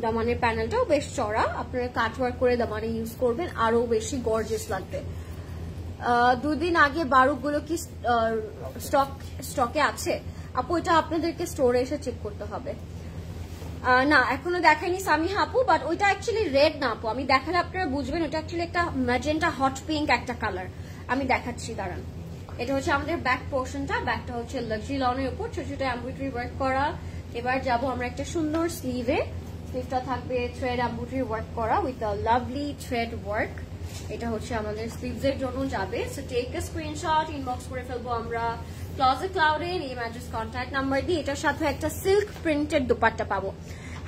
দামানের প্যানেলটাও বেশ চড়া, আপনারা কাট ওয়ার্ক করে দামানে ইউজ করবেন, আরো বেশি গর্জিয়াস লাগবে। দুদিন আগে বারুকগুলো কি স্টকে আছে আপু? এটা আপনাদেরকে স্টোরে এসে চেক করতে হবে। না এখনো দেখাইনি সামিহা আপু, বাট ওইটা অ্যাকচুয়ালি রেড না আপু, আমি দেখালে আপনারা বুঝবেন ওটা অ্যাকচুয়ালি একটা ম্যাজেন্টা হট পিঙ্ক একটা কালার। আমি দেখাচ্ছি দাঁড়ান। এটা হচ্ছে আমাদের ব্যাক পোর্শনটা, ব্যাকটা হচ্ছে লাক্সারি লনের উপর ছোট ছোট এমব্রয়ডারি ওয়ার্ক করা। এবার যাব আমরা একটা সুন্দর স্লিভে, স্লিভটা থাকবে থ্রেড এমব্রয়ডারি ওয়ার্ক করা with a lovely thread work. এটা হচ্ছে আমাদের স্লিভস এর জন্য যাবে। So take a screenshot, inbox করে ফেলবো আমরা ক্লজেট ক্লাউডে, নেম অ্যাড্রেস কন্ট্যাক্ট নাম্বার দিয়ে। এটার সাথে একটা সিল্ক প্রিন্টেড দুপাট্টা পাবো।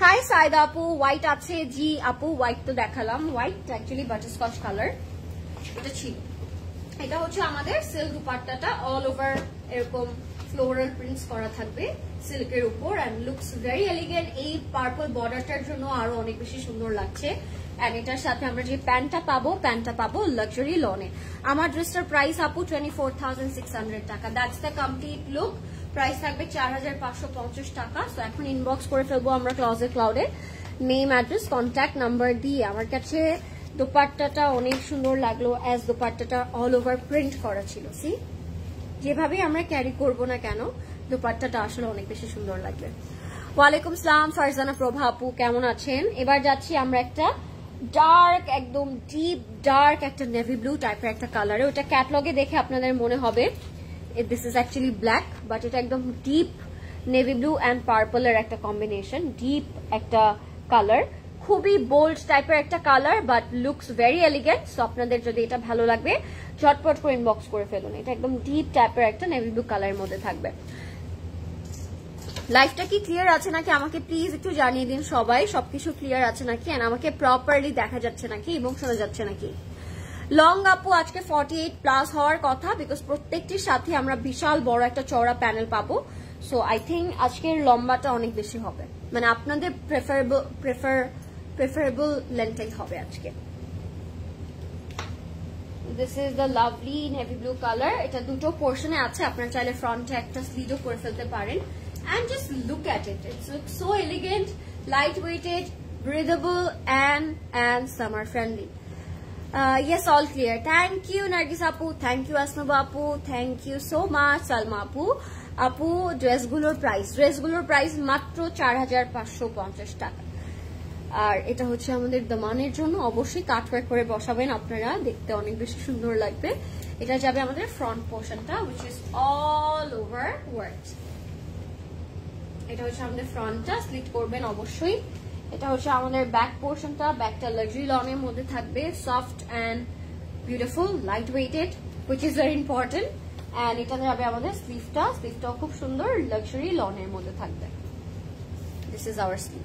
হাই সাইদা আপু, হোয়াইট আছে? জি আপু, হোয়াইট তো দেখালাম, হোয়াইট অ্যাকচুয়ালি বাটারস্কচ কালার এটা ছিল। এটা হচ্ছে আমাদের সিল্ক দুপাট্টাটা, অল ওভার এরকম ফ্লোরাল প্রিন্টস করা থাকবে সিল্কের উপর এন্ড লুকস ভেরি এলিগেন্ট। এই পার্পল বর্ডারটার জন্য আরো অনেক বেশি সুন্দর লাগছে। এন্ড এটার সাথে আমরা যে প্যান্টটা পাবো লাক্সারি লনে। আমার ড্রেসটার প্রাইস আপু 24,600 টাকা। That's the complete look. Price থাকবে 4550 টাকা। সো এখন ইনবক্স করে ফেলবো আমরা ক্লজেট ক্লাউডে, নেম অ্যাড্রেস কন্ট্যাক্ট নাম্বার দিয়ে। আমার কাছে দোপাট্টাটা অনেক সুন্দর লাগলো, অ্যাজ দোপাট্টাটা অল ওভার প্রিন্ট করা ছিল। সি যেভাবে আমরা ক্যারি করবো না কেন দোপাট্টাটা আসলে অনেক বেশি সুন্দর লাগবে। ওয়ালাইকুম সালাম ফারজানা প্রভা আপু, কেমন আছেন? এবার যাচ্ছি আমরা একটা ডার্ক, একদম ডিপ ডার্ক একটা নেভি ব্লু টাইপের একটা কালারে। ওটা ক্যাটলগে দেখে আপনাদের মনে হবে this is actually black, but এটা একদম ডিপ নেভি ব্লু অ্যান্ড পার্পলের একটা কম্বিনেশন, ডিপ একটা কালার, খুবই বোল্ড টাইপের একটা colour but looks very elegant. So আপনাদের যদি এটা ভালো লাগবে ঝটপট করে ইনবক্স করে ফেলুন। এটা একদম ডিপ টাইপের একটা নেভি ব্লু কালারের মধ্যে থাকবে। লাইফটা কি ক্লিয়ার আছে নাকি আমাকে প্লিজ একটু জানিয়ে দিন সবাই, সবকিছু ক্লিয়ার আছে নাকি, এন্ড আমাকে প্রপারলি দেখা যাচ্ছে নাকি এবং শোনা যাচ্ছে নাকি। লং আপু আজকে 48 প্লাস হওয়ার কথা, বিকজ প্রত্যেকটির সাথে আমরা বিশাল বড় একটা চওড়া প্যানেল পাবো। সো আই থিঙ্ক আজকের লম্বাটা অনেক বেশি হবে, মানে আপনাদের প্রেফারেবল লেন্থটাই হবে আজকে। This is the lovely navy blue colour. এটা দুটো পোর্শনে আছে, আপনারা চাইলে ফ্রন্টে একটা স্লিভও করে ফেলতে পারেন। And just look at it. It looks so elegant, lightweighted, breathable, and summer friendly. Yes, all clear. Thank you, Nargis Apu. Thank you, Asma Apu. Thank you so much, Salma Apu. Apu, dressগুলোর price মাত্র 4550 টাকা। আর এটা হচ্ছে আমাদের দামানের জন্য, অবশ্যই কাট ওয়ার্ক করে বসাবেন আপনারা, দেখতে অনেক বেশি সুন্দর লাগবে। এটা যাবে আমাদের ফ্রন্ট পোর্শনটা, which is all over worked. এটা হচ্ছে আমাদের ফ্রন্টটা, স্লিট করবেন অবশ্যই। এটা হচ্ছে আমাদের ব্যাক পোর্শনটা, ব্যাকটা লাক্সারি লনের মধ্যে থাকবে, soft and beautiful, light weighted, which is very important. And এটা যাবে আমাদের স্লিভটাও খুব সুন্দর লাক্সারি লনের মধ্যে থাকবে। দিস ইজ আওয়ার স্লিভ,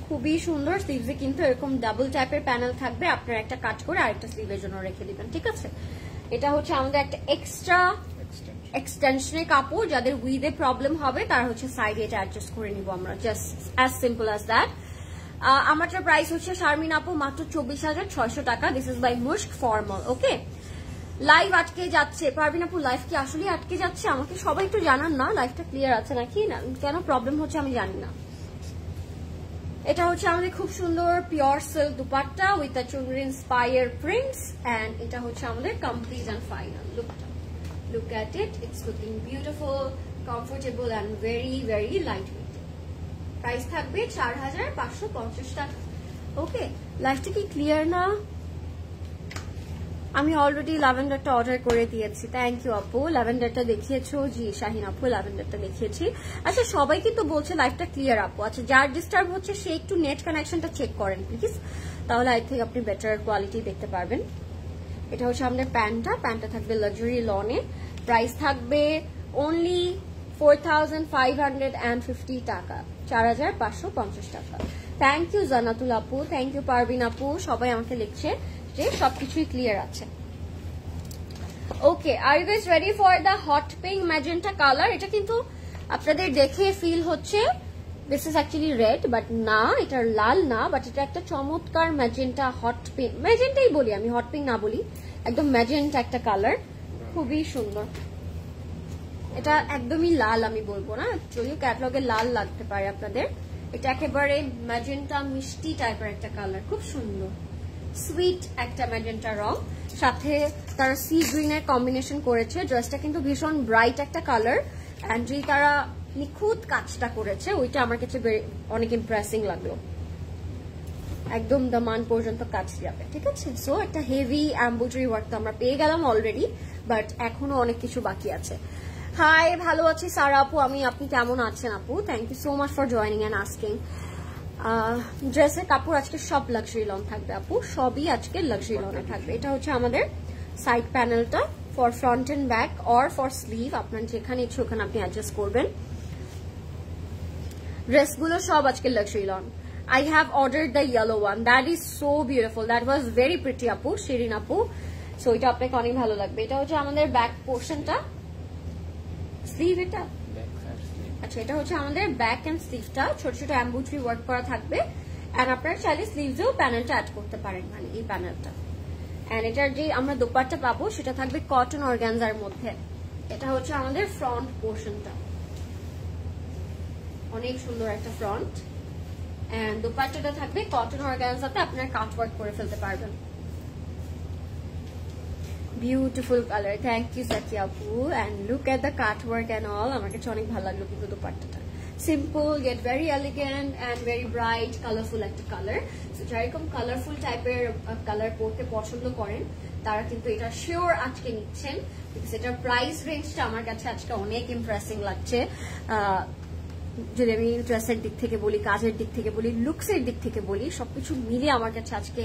খুবই সুন্দর। স্লিভসে কিন্তু এরকম ডাবল টাইপের প্যানেল থাকবে, আপনারা একটা কাট করে আরেকটা স্লিভের জন্য রেখে দিবেন, ঠিক আছে। এটা হচ্ছে আমাদের একটা এক্সট্রা এক্সটেনশনের কাপড়, যাদের উইথে প্রবলেম হবে তারা হচ্ছে সাইডে এটা অ্যাডজাস্ট করে নিব আমরা, just as simple as that. আমারটার প্রাইস হচ্ছে শারমিন আপু মাত্র 24,600 টাকা। This is by Mushq formal. Okay, live আটকে যাচ্ছে, পারবিন আপু লাইভ কি আসলে আটকে যাচ্ছে? আমাকে সবাই একটু জানান না লাইভটা ক্লিয়ার আছে নাকি, না কেন প্রবলেম হচ্ছে আমি জানি না। এটা হচ্ছে আমাদের খুব সুন্দর pure silk dupatta with a chunri inspire prints and এটা হচ্ছে আমাদের কমপ্লিট এন্ড ফাইনাল লুকটা। Look at it, it's looking beautiful, comfortable and very very light weight. Price থাকবে 4550 টাকা। ওকে, লাইফটা কি ক্লিয়ার না? আমি অলরেডি ল্যাভেন্ডারটা অর্ডার করে দিয়েছি। থ্যাংক ইউ আপু, ল্যাভেন্ডারটা দেখিয়েছো। জি শাহিন আপু, ল্যাভেন্ডারটা দেখিয়েছি। আচ্ছা সবাই কিন্তু বলছে লাইফটা ক্লিয়ার আপু। আচ্ছা যার ডিস্টার্ব হচ্ছে সে একটু নেট কানেকশনটা চেক করেন প্লিজ, তাহলে আই থিঙ্ক আপনি বেটার কোয়ালিটি দেখতে পারবেন। এটা হচ্ছে আমাদের প্যান্টটা থাকবে লাক্সারি লনে। প্রাইস থাকবে অনলি 4550 টাকা, 4550 টাকা। থ্যাংক ইউ জান্নাতুল আপু, থ্যাংক ইউ পারভিন আপু, সবাই আমাকে লিখছে যে সবকিছুই ক্লিয়ার আছে। Okay, are you guys ready for the hot pink magenta colour? এটা কিন্তু আপনাদের দেখে ফিল হচ্ছে this is actually red, but না, এটা লাল না, বাট এটা একটা চমৎকার ম্যাজেন্টা হট পিঙ্ক, ম্যাজেন্টাই বলি আমি, হট পিঙ্ক না বলি, একদম ম্যাজেন্টা একটা কালার, খুবই সুন্দর। এটা একদমই লাল আমি বলবো না, যদিও ক্যাটালগে লাল লাগতে পারে আপনাদের। এটা একেবারে ম্যাজেন্টা মিষ্টি টাইপের একটা কালার, খুব সুন্দর সুইট একটা ম্যাজেন্টা রং, সাথে তারা সি গ্রিনের কম্বিনেশন করেছে। ড্রেসটা কিন্তু ভীষণ ব্রাইট একটা কালার, অ্যান্ড যে তারা নিখুঁত কাজটা করেছে ওইটা আমার কাছে অনেক ইমপ্রেসিং লাগলো। একদম দামান পর্যন্ত কাজ যাবে, ঠিক আছে। সো একটা হেভি এমব্রয়ডারি ওয়ার্ক তো আমরা পেয়ে গেলাম অলরেডি, বাট এখনো অনেক কিছু বাকি আছে। হাই, ভালো আছি সারা আপু, আপনি কেমন আছেন আপু? Thank you so much for joining and asking. ড্রেসের কাপড় আজকে সব লাক্সারি লন থাকবে আপু, সবই আজকে লাক্সারি লনে থাকবে। এটা হচ্ছে আমাদের সাইড প্যানেলটা for front end back or for sleeve, আপনার যেখানে ইচ্ছে ওখানে আপনি অ্যাডজাস্ট করবেন। ড্রেসগুলো সব আজকে luxury loan. I have ordered the yellow one. That is so beautiful. That was very pretty আপু, শিরিন আপু। সো এটা আপনাকে অনেক ভালো লাগবে। এটা হচ্ছে আমাদের ব্যাক পোর্শনটা, স্লিভ এটা, আচ্ছা এটা হচ্ছে আমাদের ব্যাক এন্ড স্লিভটা, ছোট ছোট এমব্রয়ডারি ওয়ার্ক করা থাকবে। এন্ড আপনারা চাইলে স্লিভসেও প্যানেলটা অ্যাড করতে পারেন, মানে এই প্যানেলটা। এন্ড এটার যে আমরা দোপাট্টা পাবো সেটা থাকবে কটন অর্গানজার মধ্যে। এটা হচ্ছে আমাদের ফ্রন্ট পোর্শনটা, অনেক সুন্দর একটা ফ্রন্ট, এন্ড দোপাট্টাটা থাকবে কটন অর্গানজাতে, আপনারা কাট ওয়ার্ক করে ফেলতে পারবেন। Beautiful colour, thank you Saki আপু, and look at the cut work and all. আমার কাছে অনেক ভালো লাগলো কিন্তু দোপাট্টাটা, simple get very elegant and very bright colourful একটা কালার। সো যেরকম কালারফুল টাইপের কালার পরতে পছন্দ করেন তারা কিন্তু এটা শিওর আজকে নিচ্ছেন, বিকজ এটার প্রাইস রেঞ্জটা আমার কাছে আজকে অনেক ইমপ্রেসিং লাগছে। যদি আমি ড্রেসের দিক থেকে বলি, কাজের দিক থেকে বলি, লুকসের দিক থেকে বলি, সবকিছু মিলে আমার কাছে আজকে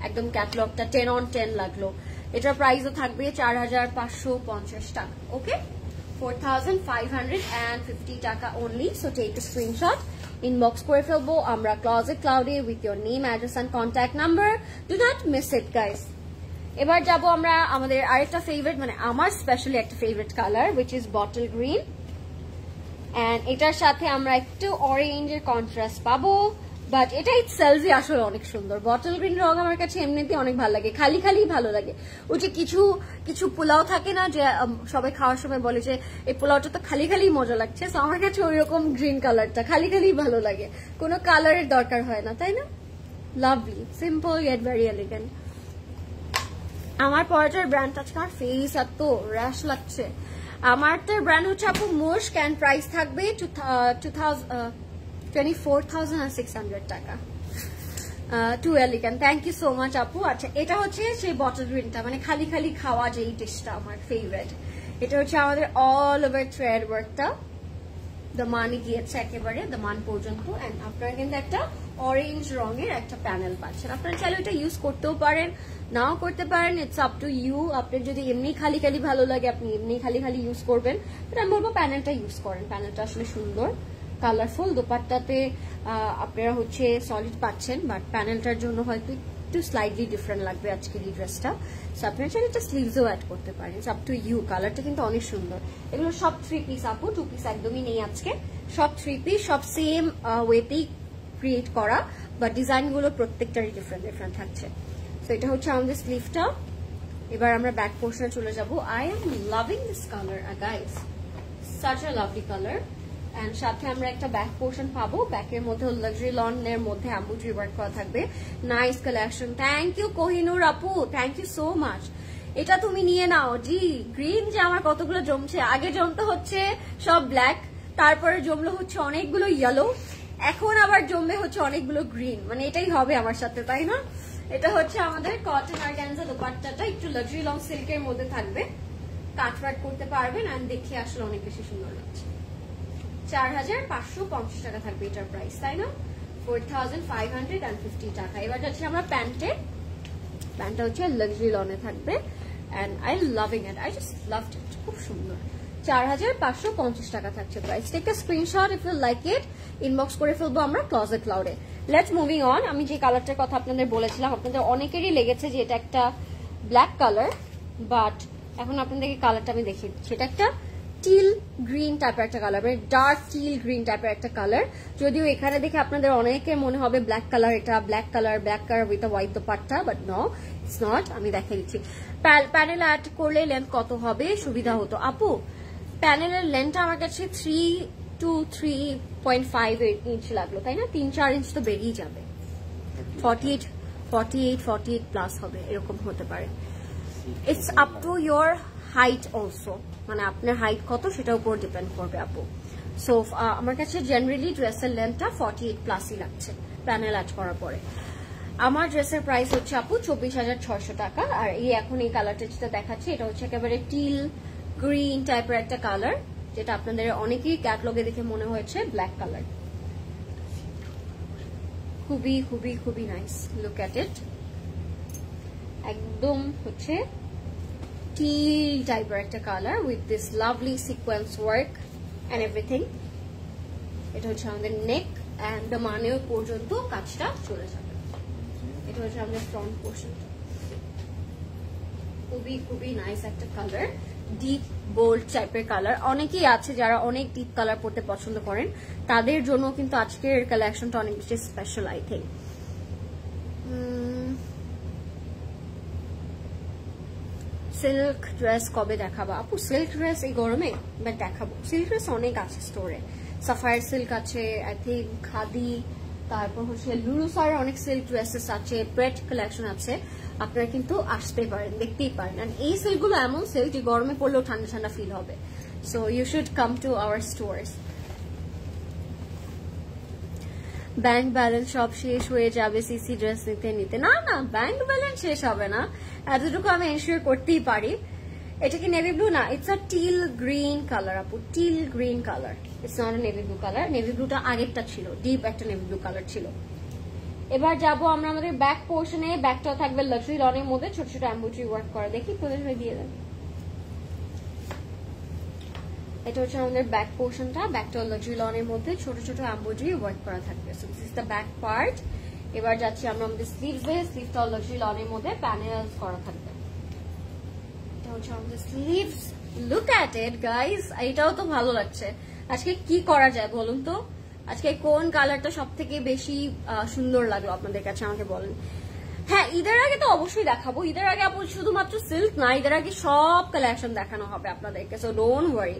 একদম ক্যাটালগটা 10 on 10 লাগলো। এটার প্রাইসও থাকবে 4550 টাকা। ওকে, 4550 টাকা only. So take a screenshot, inbox করে ফেলবো আমরা ক্লজেট ক্লাউডে with your name, address and contact number. Do not miss it guys. এবার যাবো আমরা আমাদের আরেকটা ফেভারিট, মানে আমার স্পেশালি একটা favourite colour, which is bottle green, and এটার সাথে আমরা একটু অরেঞ্জের কন্ট্রাস্ট পাবো, বাট এটা ইটসেলফই আসলে অনেক সুন্দর। বটল গ্রিন রং আমার কাছে এমনিতে অনেক ভালো লাগে, খালি খালি ভালো লাগে। ওই যে কিছু কিছু পোলাও থাকে না, যে সবাই খাওয়ার সময় বলে যে এই পোলাওটা তো খালি খালি মজা লাগছে, তো আমার কাছে ওইরকম গ্রিন কালারটা খালি খালি ভালো লাগে, কোনো কালারের দরকার হয় না, তাই না? Lovely, simple yet very elegant. আমার পরাটার ব্র্যান্ড আজকে আমার ফেস এত র্যাশ লাগছে। আমারটার ব্র্যান্ড হচ্ছে আপু মুশক, এন্ড প্রাইস থাকবে 24,600 টাকা। Too elegant, thank you so much আপু। আচ্ছা এটা হচ্ছে সেই বটল গ্রিনটা, মানে খালি খালি খাওয়া যে এই ডিশটা আমার ফেভারিট। এটা হচ্ছে আমাদের অল ওভার থ্রেড ওয়ার্কটা, দামানে গিয়েছে একেবারে দামান পর্যন্ত, এন্ড আপনারা কিন্তু একটা অরেঞ্জ রঙের একটা প্যানেল পাচ্ছেন। আপনারা চাইলে এটা ইউজ করতেও পারেন, নাও করতে পারেন, ইটস আপ টু ইউ। আপনার যদি এমনি খালি খালি ভালো লাগে আপনি এমনি খালি খালি ইউজ করবেন, বাট আমি বলবো প্যানেলটা ইউজ করেন, প্যানেলটা আসলে সুন্দর কালারফুল। দোপাট্টাতে আপনারা হচ্ছে সলিড পাচ্ছেন, বাট প্যানেলটার জন্য হয়তো একটু স্লাইটলি ডিফারেন্ট লাগবে আজকের এই ড্রেসটা। সো আপনারা চাইলে একটা স্লিভসও অ্যাড করতে পারেন, ইটস আপ টু ইউ। কালারটা কিন্তু অনেক সুন্দর। এগুলো সব 3 পিস আপু, 2 পিস একদমই নেই আজকে, সব 3 পিস, সব সেম ওয়েতেই ক্রিয়েট করা, বাট ডিজাইনগুলো প্রত্যেকটারই ডিফারেন্ট ডিফারেন্ট থাকছে। সো এটা হচ্ছে আমাদের স্লিভটা। এবার আমরা ব্যাক পোর্শনে চলে যাব। I am loving this colour guys, such a lovely colour, and সাথে আমরা একটা ব্যাক পোর্শন পাবো, ব্যাকের মধ্যে লাক্সারি লনের মধ্যে এমব্রয়ডারি ওয়ার্ক করা থাকবে। Nice collection, thank you Kohinoor আপু, থ্যাংক ইউ সো মাচ। এটা তুমি নিয়ে নাও জি। গ্রিন যে আমার কতগুলো জমছে, আগে জমতে হচ্ছে সব ব্ল্যাক, তারপরে জমলো হচ্ছে অনেকগুলো ইয়েলো, এখন আবার জমবে হচ্ছে অনেকগুলো গ্রিন, মানে এটাই হবে আমার সাথে, তাই না? এটা হচ্ছে আমাদের কটন অর্গানজা দোপাট্টাটা, একটু লাক্সারি লং সিল্কের মধ্যে থাকবে, কাটওয়ার্ক করতে পারবেন এন্ড দেখে আসলে অনেক বেশি সুন্দর লাগছে। 4550 টাকা থাকবে এটার প্রাইস, তাই না? 4550 টাকা। এবার যাচ্ছি আমরা প্যান্টে। প্যান্টটা হচ্ছে লাক্সারি লনে থাকবে and I loving it, I just loved it, খুব সুন্দর। 4550 টাকা থাকছে প্রাইস। Take a screenshot if you like it, inbox করে ফেলবো আমরা ক্লোজেট ক্লাউডে। Let's moving on. আমি যে কালারটার কথা আপনাদের বলেছিলাম, আপনাদের অনেকেরই লেগেছে যে এটা একটা ব্ল্যাক কালার, বাট এখন আপনাদেরকে কালারটা আমি দেখিয়ে দিচ্ছি। এটা একটা টিল গ্রিন টাইপের একটা কালার, মানে ডার্ক টিল গ্রিন টাইপের একটা কালার। যদিও এখানে দেখে আপনাদের অনেকের মনে হবে ব্ল্যাক কালার, এটা black colour with a white dupatta, but no it's not. আমি দেখিয়ে দিচ্ছি। প্যানেল অ্যাড করলে লেন্থ কত হবে সুবিধা হতো আপু? প্যানেলের লেন্থটা আমার কাছে 3 to 3.5 ইঞ্চ লাগলো, তাই না? 3-4 ইঞ্চ তো বেরিয়ে যাবে, 48 প্লাস হবে, এরকম হতে পারে। It's up to your height also, মানে আপনার হাইট কত সেটার উপর ডিপেন্ড করবে আপু। সো আমার কাছে জেনারেলি ড্রেসের লেন্থটা 48 প্লাসই লাগছে প্যানেল অ্যাড করার পরে। আমার ড্রেসের প্রাইস হচ্ছে আপু 24,600 টাকা। আর এই এখন এই কালারটা যেটা দেখাচ্ছে, এটা হচ্ছে একেবারে টিল গ্রিন টাইপের একটা কালার, যেটা আপনাদের অনেকেই ক্যাটলগে দেখে মনে হয়েছে ব্ল্যাক কালার। খুবই খুবই খুবই নাইস, লুক অ্যাট ইট। একদম হচ্ছে টিল টাইপের একটা colour with this lovely sequence work and everything. এটা হচ্ছে আমাদের নেক এন্ড দ্য মানেও পর্যন্ত কাজটা চলে যাবে। এটা হচ্ছে আমাদের ফ্রন্ট পোর্শনটা। খুবই খুবই নাইস একটা কালার, ডিপ বোল্ড টাইপের কালার। অনেকেই আছে যারা অনেক ডিপ কালার পড়তে পছন্দ করেন, তাদের জন্য কিন্তু আজকের কালেকশনটা অনেক বেশি special I think. Silk dress কবে দেখাবো আপু? সিল্ক ড্রেস এই গরমে বাট দেখাবো। সিল্ক ড্রেস অনেক আছে স্টোরে, সাফায়ার সিল্ক আছে, আই থিঙ্ক খাদি, তারপর হচ্ছে লুলুসার অনেক সিল্ক ড্রেসেস আছে, প্রেট কালেকশন আছে। আপনারা কিন্তু আসতে পারেন, দেখতেই পারেন। আর এই সিল্কগুলো এমন সিল্ক যে গরমে পড়লেও ঠান্ডা ঠান্ডা ফিল হবে। So you should come to our stores. Bank balance সব শেষ হয়ে যাবে সিসি ড্রেস নিতে নিতে। না না, ব্যাংক ব্যালেন্স শেষ হবে না, এতটুকু আমি এনশিওর করতেই পারি। এটা কি নেভি ব্লু? না, it's a teal green colour আপু, teal green colour, it's not a navy blue colour. Navy ব্লুটা আগেরটা ছিল, ডিপ একটা নেভি ব্লু কালার ছিল। এবার যাবো আমরা আমাদের ব্যাক পোর্শনে। ব্যাকটাও থাকবে লাক্সারি লনের মধ্যে ছোট ছোট এমব্রয়ডারি ওয়ার্ক করা। দেখি তোদের দিয়ে দেন। এটা হচ্ছে আমাদের ব্যাক পোর্শনটা, ব্যাকটা লাক্সারি লনের মধ্যে ছোট ছোট এমব্রয়ডারি ওয়ার্ক করা থাকবে। So this is the back part. এবার যাচ্ছি আমরা আমাদের স্লিভসে। স্লিভটা লাক্সারি লনের মধ্যে প্যানেলস করা থাকবে। এটা হচ্ছে আমাদের sleeves, look at it guys. এটাও তো ভালো লাগছে। আজকে কি করা যায় বলুন তো? আজকে কোন কালারটা সব থেকে বেশি সুন্দর লাগলো আপনাদের কাছে আমাকে বলেন। হ্যাঁ, ঈদের আগে তো অবশ্যই দেখাবো। ঈদের আগে আপু শুধুমাত্র সিল্ক না, ঈদের আগে সব কালেকশন দেখানো হবে আপনাদেরকে, সো ডোন্ট ওয়ারি।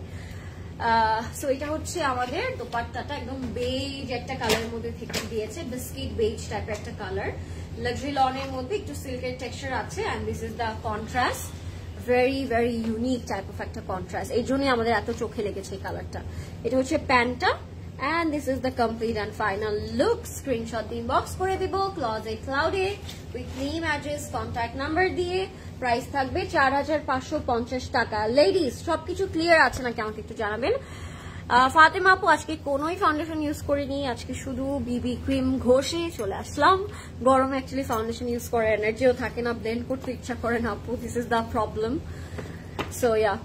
সো এটা হচ্ছে আমাদের দোপাট্টাটা, একদম বেজ একটা কালারের মধ্যে থেকে দিয়েছে, বিস্কিট বেজ টাইপের একটা কালার, লাক্সারি লনের মধ্যে একটু সিল্কের টেক্সচার আছে। And this is the contrast, very very unique type of একটা কন্ট্রাস্ট, এই জন্যই আমাদের এত চোখে লেগেছে এই কালারটা। এটা হচ্ছে প্যান্টটা and this is the complete and final look. Screenshot the inbox করে দিব Closet Cloud A with name, address, contact number দিয়ে। প্রাইস থাকবে 4550 টাকা। লেডিস সবকিছু ক্লিয়ার আছে নাকি আমাকে একটু জানাবেন। ফাতেমা আপু আজকে কোনোই ফাউন্ডেশন ইউজ করিনি, আজকে শুধু বিবি ক্রিম ঘষে চলে আসলাম। গরমে অ্যাকচুয়ালি ফাউন্ডেশন ইউজ করে এনার্জিও থাকে না, ব্লেন্ড করতে ইচ্ছা করে না আপু, this is the problem. So yeah,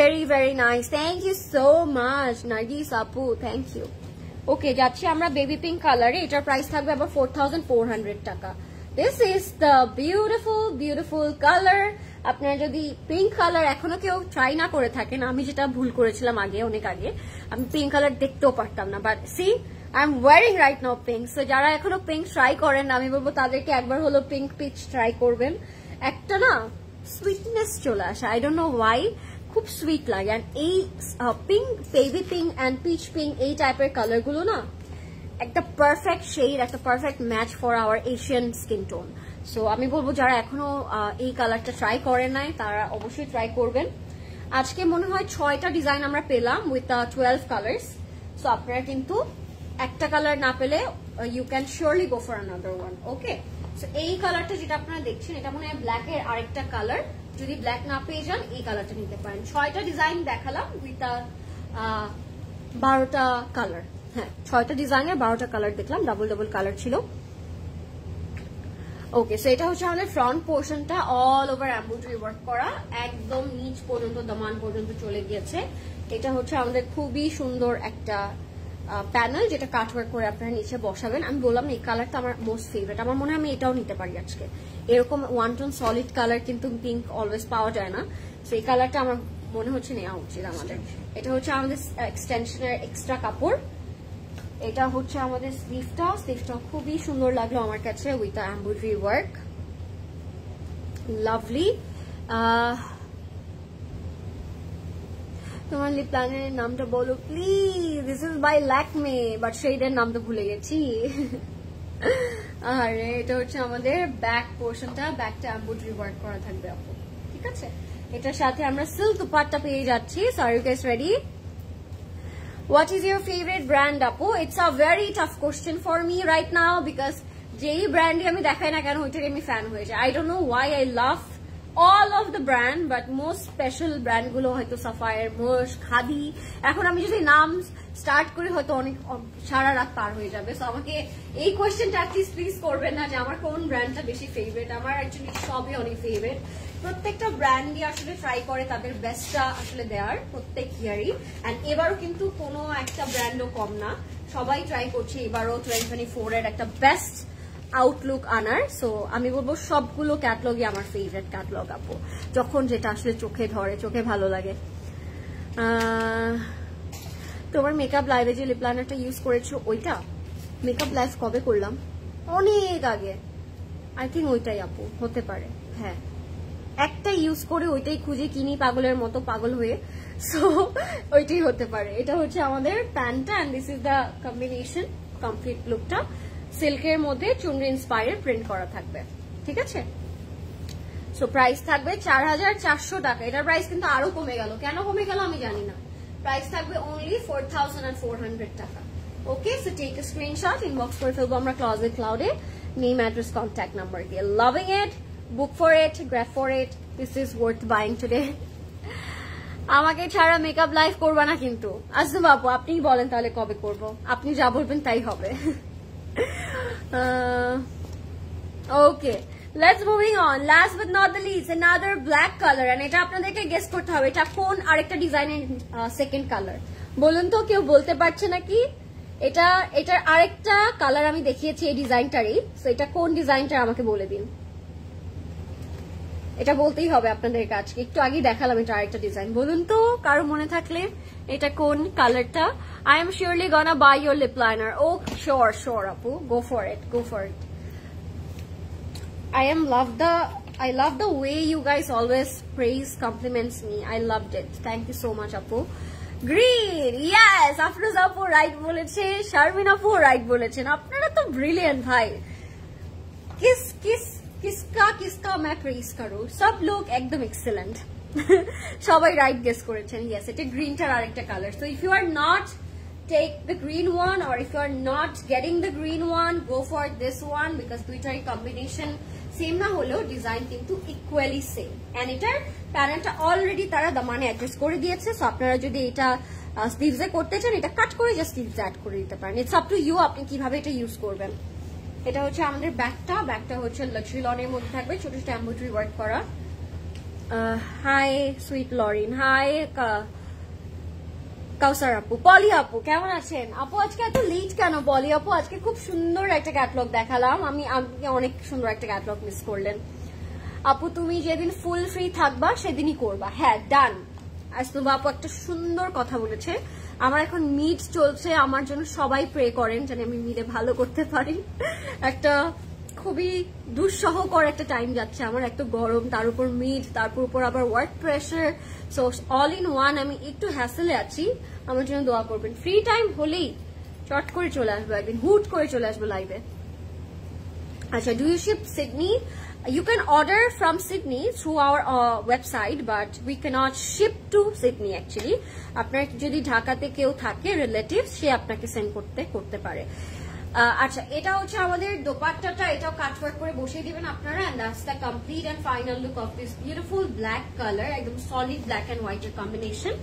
very very nice, thank you so much Nargis apu, thank you. Okay, যাচ্ছি আমরা বেবি পিঙ্ক কালারে। এটার প্রাইস থাকবে আবার 4400 টাকা। This is the beautiful beautiful color. আপনারা যদি পিঙ্ক কালার এখনো কেউ ট্রাই না করে থাকেন, আমি যেটা ভুল করেছিলাম আগে, অনেক আগে, আমি পিঙ্ক কালার দেখতেও পারতাম না, but see I am wearing right now pink. So যারা এখনো পিঙ্ক ট্রাই করেন, আমি বলবো তাদেরকে একবার হলো পিঙ্ক পিচ ট্রাই করবেন। একটা না সুইটনেস চলে আসে, আই ডোন্ট নো ওয়াই, খুব সুইট লাগে। অ্যান্ড এই pink, baby pink and pitch pink এই টাইপের কালারগুলো না একটা পারফেক্ট শেড, একটা perfect match for our Asian skin tone. So আমি বলবো যারা এখনো এই কালারটা ট্রাই করেন নাই তারা অবশ্যই ট্রাই করবেন। আজকে মনে হয় 6টা ডিজাইন আমরা পেলাম উইথ 12 কালার্স। সো আপনারা কিন্তু একটা কালার না পেলে you can surely go for another one. Okay, so এই কালারটা যেটা আপনারা দেখছেন এটা মনে হয় ব্ল্যাক এর আরেকটা কালার। যদি ব্ল্যাক না পেয়ে যান এই কালারটা নিতে পারেন। 6টা ডিজাইন দেখালাম উইথ 12টা কালার। হ্যাঁ, 6টা ডিজাইনের 12টা কালার দেখলাম, ডাবল ডাবল কালার ছিল। ওকে, সো এটা হচ্ছে আমাদের ফ্রন্ট পোর্শনটা অল ওভার এমব্রয়ডারি ওয়ার্ক করা, একদম নিচ পর্যন্ত দামান পর্যন্ত চলে গিয়েছে। এটা হচ্ছে আমাদের খুবই সুন্দর একটা প্যানেল যেটা কাটওয়ার্ক করে আপনারা নিচে বসাবেন। আমি বললাম এই কালারটা আমার মোস্ট ফেভারিট, আমার মনে হয় আমি এটাও নিতে পারি আজকে। এরকম ওয়ান টোন সলিড কালার কিন্তু পিঙ্ক অলওয়েজ পাওয়া যায় না, সো এই কালারটা আমার মনে হচ্ছে নেওয়া উচিত আমাদের। এটা হচ্ছে আমাদের এক্সটেনশনের এক্সট্রা কাপড়। এটা হচ্ছে আমাদের স্লিভটা খুবই সুন্দর লাগলো আমার কাছে উইথ এমব্রয়ডারি ওয়ার্ক, লাভলি। তোমার লিপ লাইনারের নামটা বলো please. This is by Lakme, but সেইটার নাম তো ভুলে গেছি। আর এটা হচ্ছে আমাদের ব্যাক পোর্শনটা, ব্যাকটা এমব্রয়ডারি ওয়ার্ক করা থাকবে আপু, ঠিক আছে। এটার সাথে আমরা সিল্ক দুপাট্টা পেয়ে যাচ্ছি। So are you guys ready? What is your favorite brand, Apu? It's a very tough question for me right now because যেই ব্র্যান্ডই আমি দেখাই না কেন ওইটার আমি ফ্যান হয়ে যাই। I don't know why I love all of the brand, but most special brand গুলো হয়তো সাফায়ার, মার্শ, খাদি। এখন আমি যদি নাম স্টার্ট করি হয়তো অনেক সারা রাত পার হয়ে যাবে। সো আমাকে এই কোয়েশ্চেনটা অ্যাটলিস্ট প্লিজ করবেন না যে আমার কোন ব্র্যান্ডটা বেশি ফেভারিট। আমার অ্যাকচুয়ালি সবই অনেক ফেভারিট। প্রত্যেকটা ব্র্যান্ডই আসলে ট্রাই করে তাদের বেস্টটা আসলে দেওয়ার প্রত্যেক ইয়ারই। অ্যান্ড এবারও কিন্তু কোনো একটা ব্র্যান্ডও কম না, সবাই ট্রাই করছে এবারও 2024 এর একটা বেস্ট আউটলুক আনার। সো আমি বলবো সবগুলো ক্যাটলগই আমার ফেভারিট ক্যাটলগ আপু, যখন যেটা আসলে চোখে ধরে, চোখে ভালো লাগে। তোমার মেকআপ লাইভে যে লিপ লাইনারটা ইউজ করেছো ওইটা মেকআপ লাইভ কবে করলাম? অনেক আগে, আই থিঙ্ক ওইটাই আপু হতে পারে। হ্যাঁ, একটা ইউজ করে ওইটাই খুঁজে কিনি পাগলের মতো, পাগল হয়ে। সো ওইটাই হতে পারে। এটা হচ্ছে আমাদের প্যান্টটা and this is the combination, complete লুকটা সিল্কের মধ্যে চুনরি ইন্সপায়ার্ড প্রিন্ট করা থাকবে, ঠিক আছে। সো প্রাইস থাকবে 4400 টাকা। এটার প্রাইস কিন্তু আরো কমে গেল, কেন কমে গেল আমি জানি না। প্রাইস থাকবে অনলি 4400 টাকা। Okay, so take a screenshot, inbox করে ফেলবো আমরা ক্লজেট ক্লাউডে, নেম, অ্যাড্রেস, কন্ট্যাক্ট নাম্বার দিয়ে। Loving it, book for it, grab for it, this is worth buying today. আমাকে ছাড়া মেকআপ লাইভ করবা না কিন্তু। আসুন বাবু, আপনিই বলেন তাহলে কবে করব, আপনি যা বলবেন তাই হবে। Okay, let's moving on. Last but not the least, another black color, and এটা আপনাদেরকে গেস করতে হবে এটা কোন আরেকটা ডিজাইনের সেকেন্ড কালার। বলুন তো, কেউ বলতে পারছে নাকি? এটার আরেকটা কালার আমি দেখিয়েছি এই ডিজাইনটারই। সো এটা কোন ডিজাইনটা আমাকে বলে দিন। এটা বলতেই হবে আপনাদের কাছে, একটু আগে দেখালাম এটা আরেকটা ডিজাইন। বলুন তো কারো মনে থাকলে এটা কোন কালারটা। I am surely gonna buy your lip liner. Oh, sure, Apu. Go for it. I love the way you guys always praise, compliments me. I loved it. Thank you so much, Apu. Green, yes. Afroz Apu right বলেছে, Sharmin Apu right বলেছেন। আপনারা তো brilliant ভাই। किसका मैं प्रेज करूं, सब लोग एकदम एक्सीलेंट। সবাই রাইট গেস করেছেন। ইয়েস, এটা গ্রিনটার আরেকটা colour. So if you are not take the green one or if you are not getting the green one, go for this one because দুইটারই কম্বিনেশন সেম না হলেও ডিজাইন কিন্তু ইকুয়ালি সেম। এন্ড এটার প্যানেলটা অলরেডি তারা দামানে অ্যাডজাস্ট করে দিয়েছে। সো আপনারা যদি এটা স্লিভসে করতে চান এটা কাট করে জাস্ট স্লিভস অ্যাড করে দিতে পারেন। ইটস আপ টু ইউ, আপনি কিভাবে এটা ইউজ করবেন। এটা হচ্ছে আমাদের ব্যাকটা হচ্ছে লাক্সারি লনের মধ্যে থাকবে, ছোট ছোট এমব্রয়ডারি ওয়ার্ক করা। হাই সুইট লরিন, হাই কাউসার আপু, পলি আপু কেমন আছেন? আপু আজকে এত লেট কেন? পলি আপু আজকে খুব সুন্দর একটা ক্যাটলগ দেখালাম, আমি অনেক সুন্দর একটা ক্যাটলগ মিস করলেন। আপু তুমি যেদিন ফুল ফ্রি থাকবা সেদিনই করবা। হ্যাঁ, ডান। আসলে আপু একটা সুন্দর কথা বলেছে। আমার এখন মিড চলছে, আমার জন্য সবাই প্রে করেন যেন আমি মিডে ভালো করতে পারি। একটা খুবই দুঃসহকর একটা টাইম যাচ্ছে আমার, এত গরম, তার উপর মিড, তারপর উপর আবার work pressure. So all in one আমি একটু হ্যাসেলে আছি, আমার জন্য দোয়া করবেন। ফ্রি টাইম হলেই চট করে চলে আসবো, একদিন হুট করে চলে আসবো লাইভে। আচ্ছা, do you ship Sydney? You can order from Sydney through our website, but we cannot ship to Sydney actually. আপনার যদি ঢাকাতে কেউ থাকে রিলেটিভস, সে আপনাকে সেন্ড করতে পারে। আচ্ছা, এটা হচ্ছে আমাদের দোপাট্টাটা, এটাও কাটওয়ার্ক করে বসিয়ে দিবেন আপনারা। and that's the complete and final look of this beautiful black color, একদম সলিড ব্ল্যাক এন্ড হোয়াইট এর কম্বিনেশন।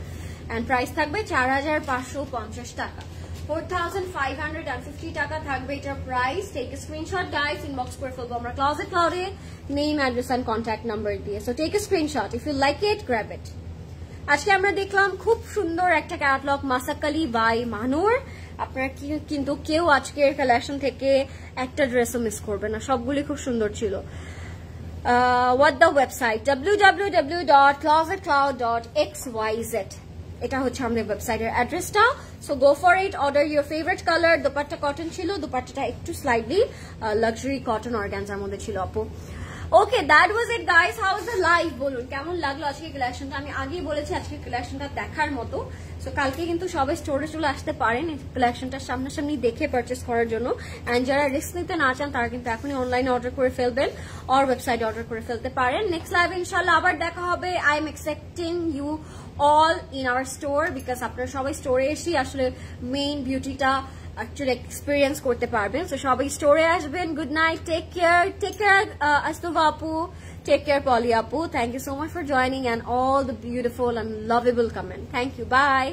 and প্রাইস থাকবে 4550 টাকা, 4550 টাকা থাকবে এটার প্রাইস। Take a screenshot guys, inbox করে ফেলবো আমরা ক্লোজেট ক্লাউডে, name, address and contact number দিয়ে। So take a screenshot if you like it, grab it. আজকে আমরা দেখলাম খুব সুন্দর একটা ক্যাটালগ, মাসাকালি বাই মানুর। আপনারা কিন্তু কেউ আজকের কালেকশন থেকে একটা ড্রেসও মিস করবে না, সবগুলি খুব সুন্দর ছিল। what the website? www.closetcloud.xyz, এটা হচ্ছে আমাদের ওয়েবসাইটের অ্যাড্রেসটা। So go for it, order your favourite colour. Dupatta cotton ছিল, দোপাট্টাটা একটু স্লাইডলি লাক্সারি কটন অর্গানজার মধ্যে ছিল আপু। Okay, that was it guys. How is the live? বলুন কেমন লাগলো আজকের কালেকশনটা। আমি আগেই বলেছি আজকের কালেকশনটা দেখার মতো। সো কালকে কিন্তু সবাই স্টোরে চলে আসতে পারেন কালেকশনটা সামনাসামনি দেখে পারচেস করার জন্য। অ্যান্ড যারা রিস্ক নিতে না চান তারা কিন্তু এখনই অনলাইনে অর্ডার করে ফেলবেন, অর ওয়েবসাইটে অর্ডার করে ফেলতে পারেন। নেক্সট লাইভ ইনশাল্লাহ আবার দেখা হবে। I am expecting you all in our store, because আপনারা সবাই স্টোরে এসে আসলে মেইন বিউটিটা actually experience করতে পারবেন। সো সবাই স্টোরে আসবেন। Good night, take care Astafa আপু, টেক কেয়ার পলি আপু। Thank you so much for joining and all the beautiful and lovable comment. Thank you, bye.